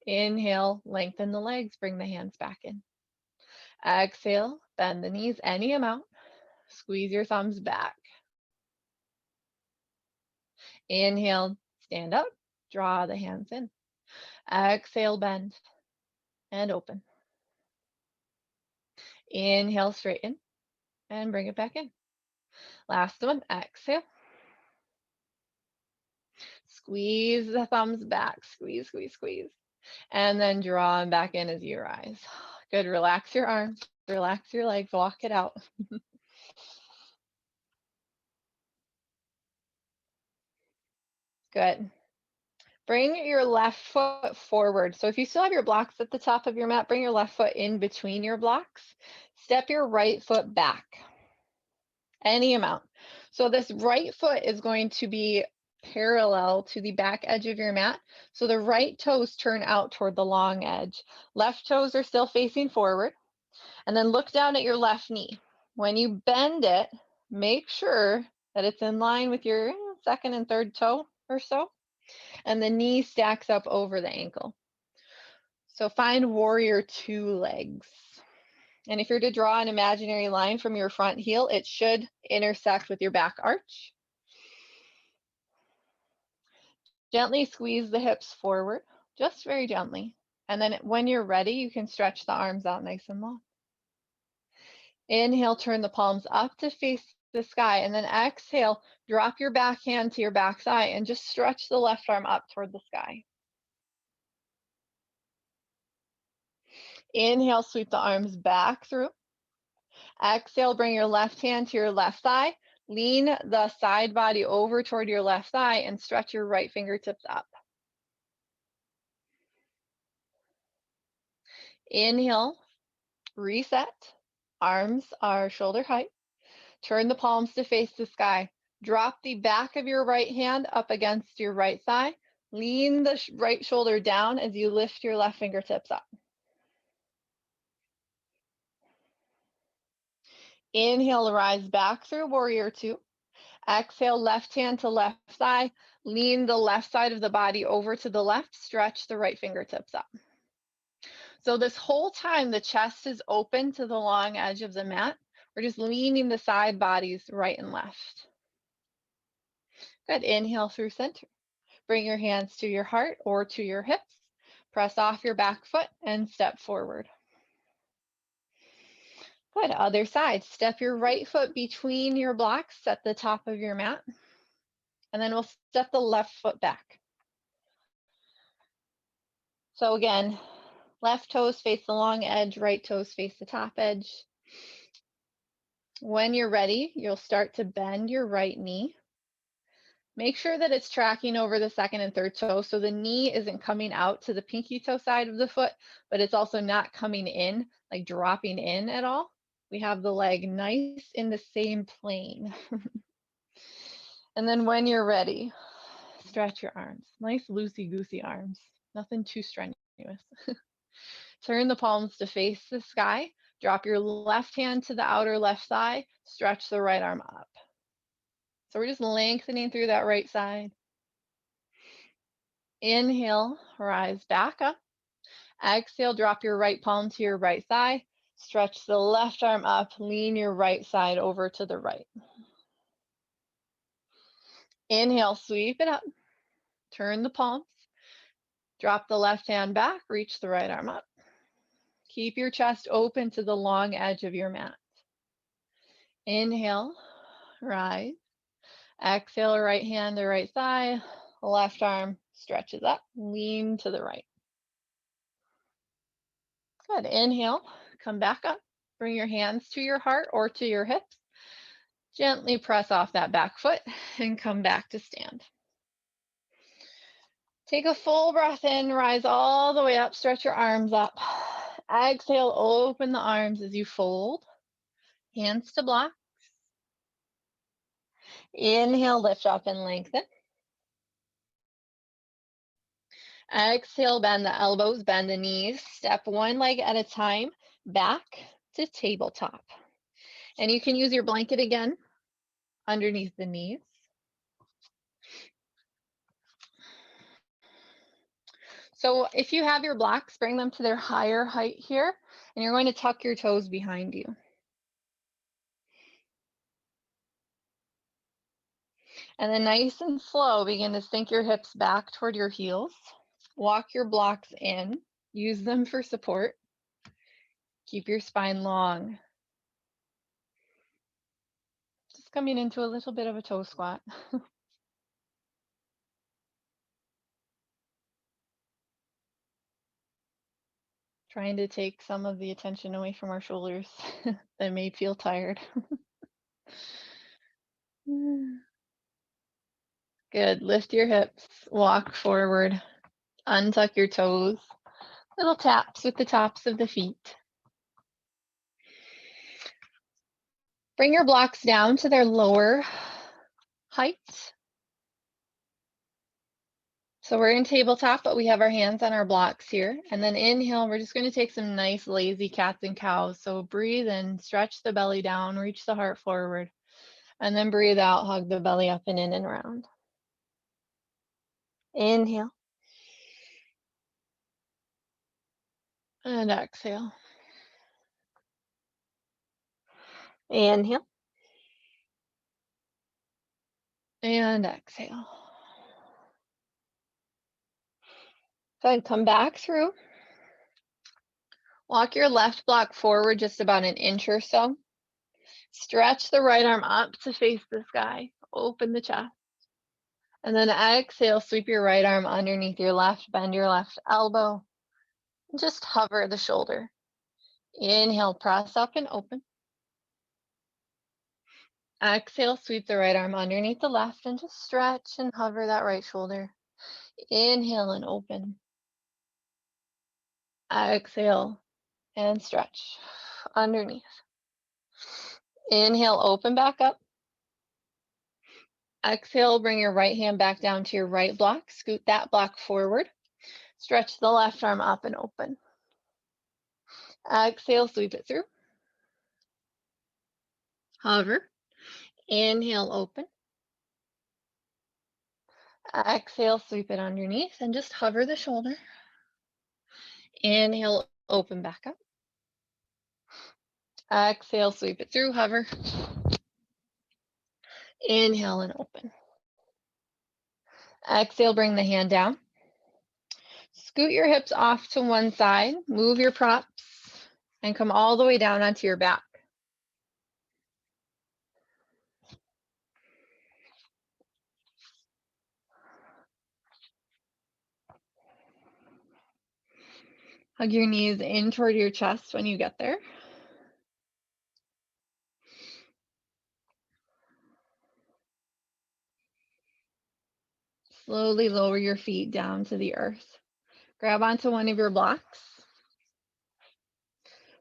Inhale, lengthen the legs. Bring the hands back in. Exhale, bend the knees any amount. Squeeze your thumbs back. Inhale, stand up. Draw the hands in. Exhale, bend and open. Inhale, straighten and bring it back in. Last one, exhale. Squeeze the thumbs back. Squeeze, squeeze, squeeze. And then draw them back in as you rise. Good. Relax your arms. Relax your legs. Walk it out. Good. Bring your left foot forward. So if you still have your blocks at the top of your mat, bring your left foot in between your blocks. Step your right foot back. Any amount. So this right foot is going to be parallel to the back edge of your mat. So the right toes turn out toward the long edge. Left toes are still facing forward. And then look down at your left knee. When you bend it, make sure that it's in line with your second and third toe or so. And the knee stacks up over the ankle. So find warrior two legs. And if you're to draw an imaginary line from your front heel, it should intersect with your back arch. Gently squeeze the hips forward, just very gently. And then when you're ready, you can stretch the arms out nice and long. Inhale, turn the palms up to face the sky, and then exhale, drop your back hand to your back thigh and just stretch the left arm up toward the sky. Inhale, sweep the arms back through. Exhale, bring your left hand to your left thigh. Lean the side body over toward your left thigh and stretch your right fingertips up. Inhale, reset. Arms are shoulder height. Turn the palms to face the sky. Drop the back of your right hand up against your right thigh. Lean the right shoulder down as you lift your left fingertips up. Inhale, rise back through warrior two. Exhale, left hand to left thigh. Lean the left side of the body over to the left. Stretch the right fingertips up. So this whole time, the chest is open to the long edge of the mat. We're just leaning the side bodies right and left. Good. Inhale through center. Bring your hands to your heart or to your hips. Press off your back foot and step forward. Good. Other side. Step your right foot between your blocks at the top of your mat. And then we'll step the left foot back. So again, left toes face the long edge, right toes face the top edge. When you're ready, you'll start to bend your right knee. Make sure that it's tracking over the second and third toe, so the knee isn't coming out to the pinky toe side of the foot, but it's also not coming in, like dropping in at all. We have the leg nice in the same plane. And then when you're ready, stretch your arms. Nice loosey-goosey arms. Nothing too strenuous. Turn the palms to face the sky. Drop your left hand to the outer left thigh. Stretch the right arm up. So we're just lengthening through that right side. Inhale, rise back up. Exhale, drop your right palm to your right thigh. Stretch the left arm up. Lean your right side over to the right. Inhale, sweep it up. Turn the palms. Drop the left hand back. Reach the right arm up. Keep your chest open to the long edge of your mat. Inhale, rise. Exhale, right hand to right thigh, left arm stretches up, lean to the right. Good. Inhale, come back up. Bring your hands to your heart or to your hips. Gently press off that back foot and come back to stand. Take a full breath in, rise all the way up, stretch your arms up. Exhale, open the arms as you fold. Hands to block. Inhale, lift up and lengthen. Exhale, bend the elbows, bend the knees. Step one leg at a time, back to tabletop. And you can use your blanket again underneath the knees. So if you have your blocks, bring them to their higher height here, and you're going to tuck your toes behind you. And then nice and slow, begin to sink your hips back toward your heels. Walk your blocks in, use them for support. Keep your spine long. Just coming into a little bit of a toe squat. Trying to take some of the attention away from our shoulders that may feel tired. Good. Lift your hips, walk forward, untuck your toes. Little taps with the tops of the feet. Bring your blocks down to their lower height. So we're in tabletop, but we have our hands on our blocks here. And then inhale, we're just going to take some nice lazy cats and cows. So breathe in, stretch the belly down, reach the heart forward. And then breathe out, hug the belly up and in and around. Inhale. And exhale. Inhale. And exhale. Good, come back through. Walk your left block forward just about an inch or so. Stretch the right arm up to face the sky. Open the chest. And then exhale, sweep your right arm underneath your left, bend your left elbow. And just hover the shoulder. Inhale, press up and open. Exhale, sweep the right arm underneath the left and just stretch and hover that right shoulder. Inhale and open. Exhale and stretch underneath. Inhale, open back up. Exhale, bring your right hand back down to your right block. Scoot that block forward. Stretch the left arm up and open. Exhale, sweep it through. Hover. Inhale, open. Exhale, sweep it underneath and just hover the shoulder. Inhale, open back up. Exhale, sweep it through, hover. Inhale and open. Exhale, bring the hand down. Scoot your hips off to one side, move your props, and come all the way down onto your back. Hug your knees in toward your chest when you get there. Slowly lower your feet down to the earth. Grab onto one of your blocks.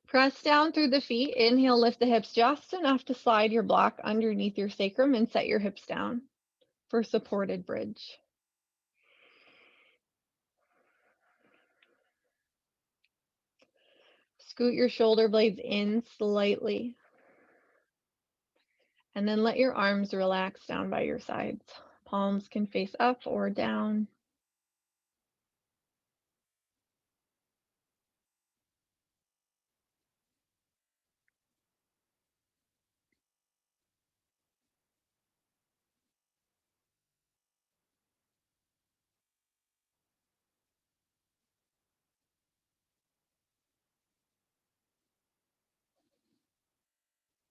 Press down through the feet. Inhale, lift the hips just enough to slide your block underneath your sacrum and set your hips down for supported bridge. Scoot your shoulder blades in slightly. And then let your arms relax down by your sides. Palms can face up or down.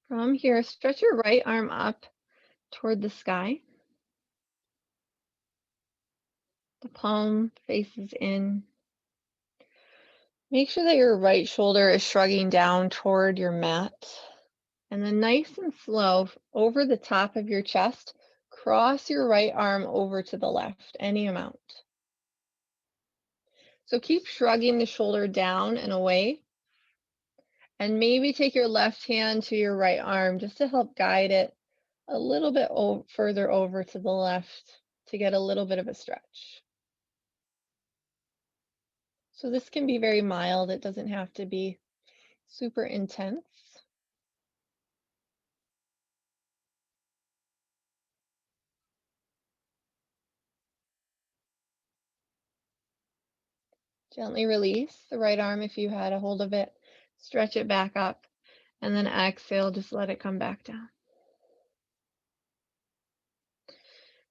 From here, stretch your right arm up toward the sky. The palm faces in. Make sure that your right shoulder is shrugging down toward your mat. And then nice and slow, over the top of your chest, cross your right arm over to the left, any amount. So keep shrugging the shoulder down and away. And maybe take your left hand to your right arm just to help guide it a little bit further over to the left to get a little bit of a stretch. So this can be very mild. It doesn't have to be super intense. Gently release the right arm if you had a hold of it. Stretch it back up. And then exhale, just let it come back down.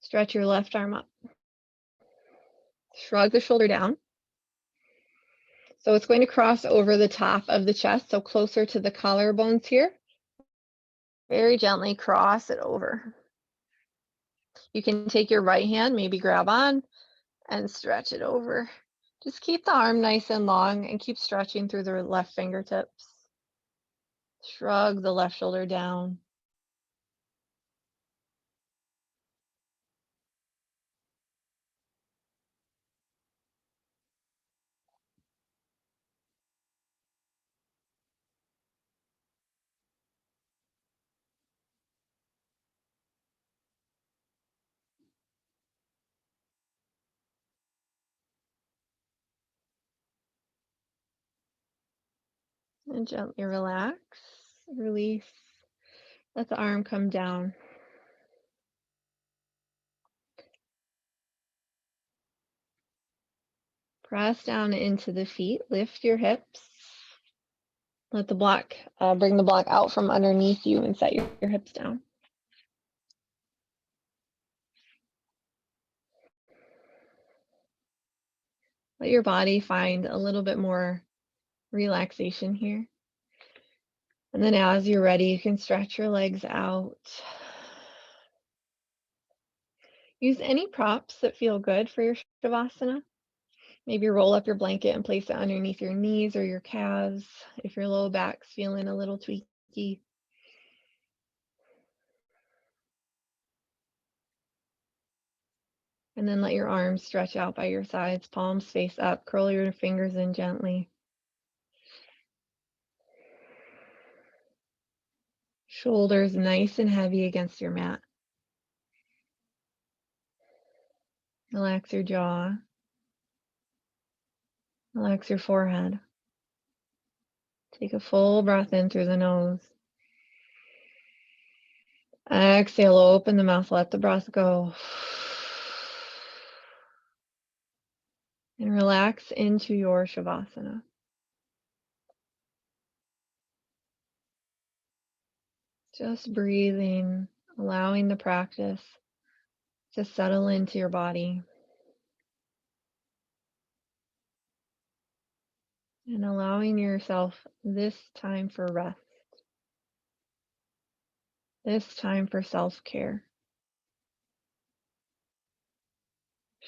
Stretch your left arm up. Shrug the shoulder down. So it's going to cross over the top of the chest, so closer to the collarbones here. Very gently cross it over. You can take your right hand, maybe grab on and stretch it over. Just keep the arm nice and long and keep stretching through the left fingertips. Shrug the left shoulder down. And gently relax, release. Let the arm come down. Press down into the feet, lift your hips. Let the block, bring the block out from underneath you and set your hips down. Let your body find a little bit more relaxation here. And then as you're ready, you can stretch your legs out. Use any props that feel good for your Shavasana. Maybe roll up your blanket and place it underneath your knees or your calves if your low back's feeling a little tweaky. And then let your arms stretch out by your sides, palms face up, curl your fingers in gently. Shoulders nice and heavy against your mat. Relax your jaw. Relax your forehead. Take a full breath in through the nose. Exhale, open the mouth, let the breath go. And relax into your Shavasana. Just breathing, allowing the practice to settle into your body. And allowing yourself this time for rest. This time for self-care.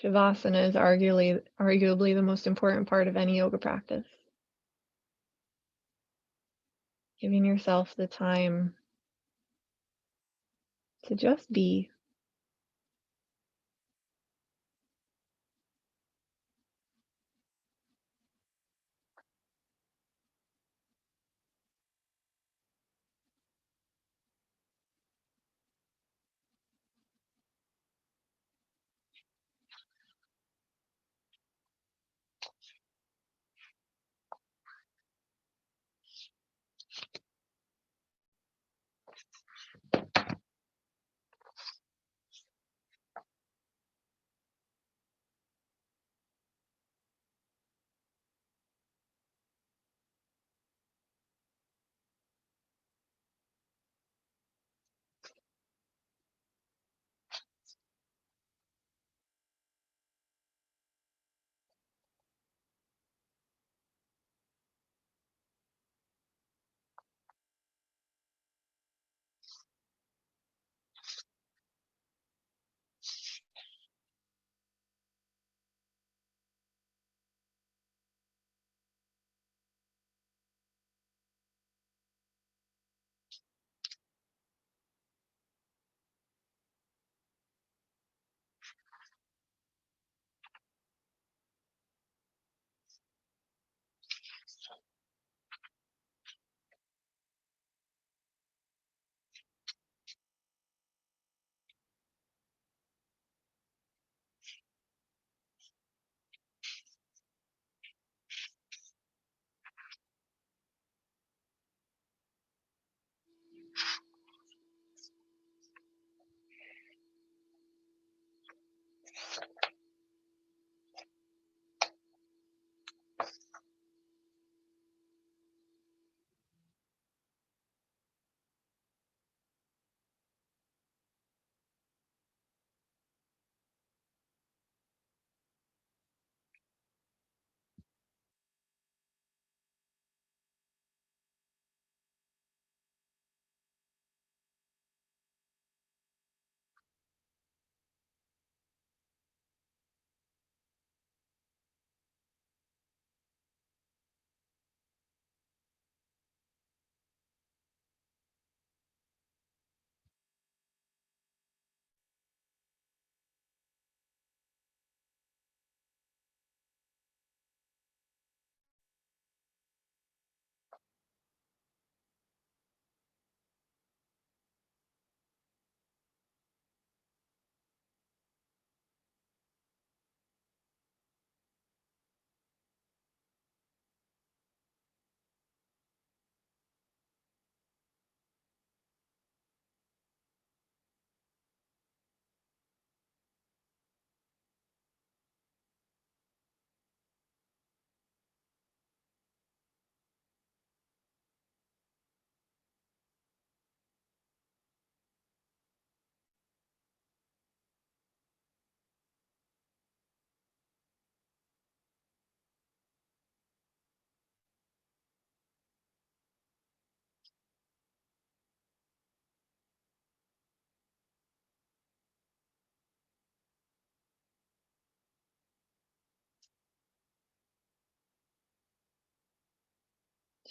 Shavasana is arguably the most important part of any yoga practice. Giving yourself the time to just be.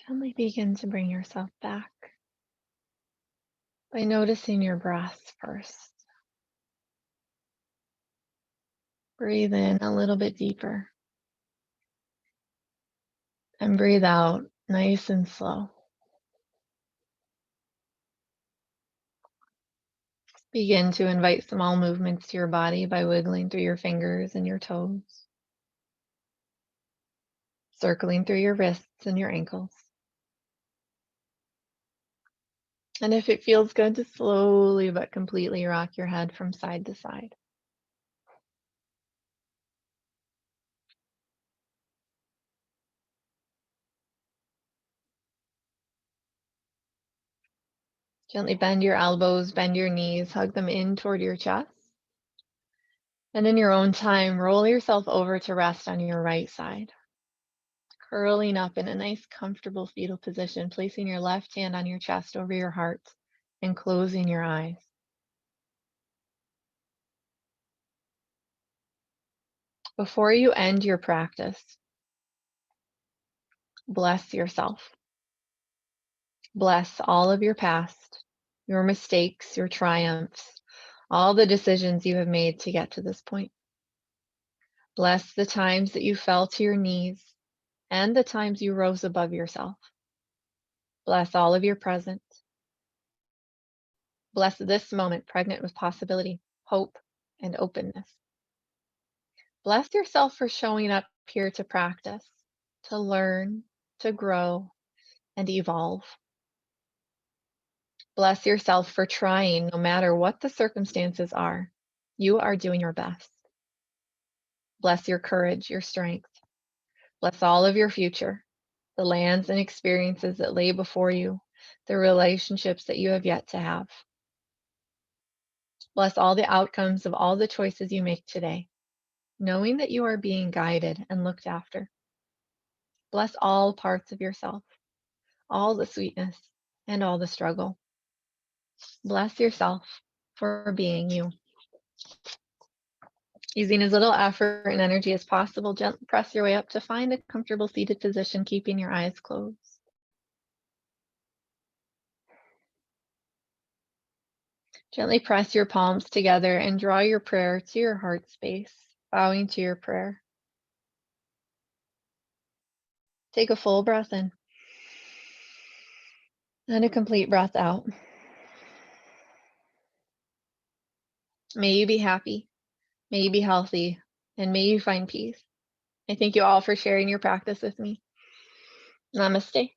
Gently begin to bring yourself back by noticing your breath first. Breathe in a little bit deeper and breathe out nice and slow. Begin to invite small movements to your body by wiggling through your fingers and your toes, circling through your wrists and your ankles. And if it feels good, to slowly but completely rock your head from side to side. Gently bend your elbows, bend your knees, hug them in toward your chest. And in your own time, roll yourself over to rest on your right side, curling up in a nice, comfortable fetal position, placing your left hand on your chest over your heart and closing your eyes. Before you end your practice, bless yourself. Bless all of your past, your mistakes, your triumphs, all the decisions you have made to get to this point. Bless the times that you fell to your knees and the times you rose above yourself. Bless all of your present. Bless this moment pregnant with possibility, hope, and openness. Bless yourself for showing up here to practice, to learn, to grow, and evolve. Bless yourself for trying no matter what the circumstances are. You are doing your best. Bless your courage, your strength. Bless all of your future, the lands and experiences that lay before you, the relationships that you have yet to have. Bless all the outcomes of all the choices you make today, knowing that you are being guided and looked after. Bless all parts of yourself, all the sweetness and all the struggle. Bless yourself for being you. Using as little effort and energy as possible, gently press your way up to find a comfortable seated position, keeping your eyes closed. Gently press your palms together and draw your prayer to your heart space, bowing to your prayer. Take a full breath in and a complete breath out. May you be happy, may you be healthy, and may you find peace. I thank you all for sharing your practice with me. Namaste.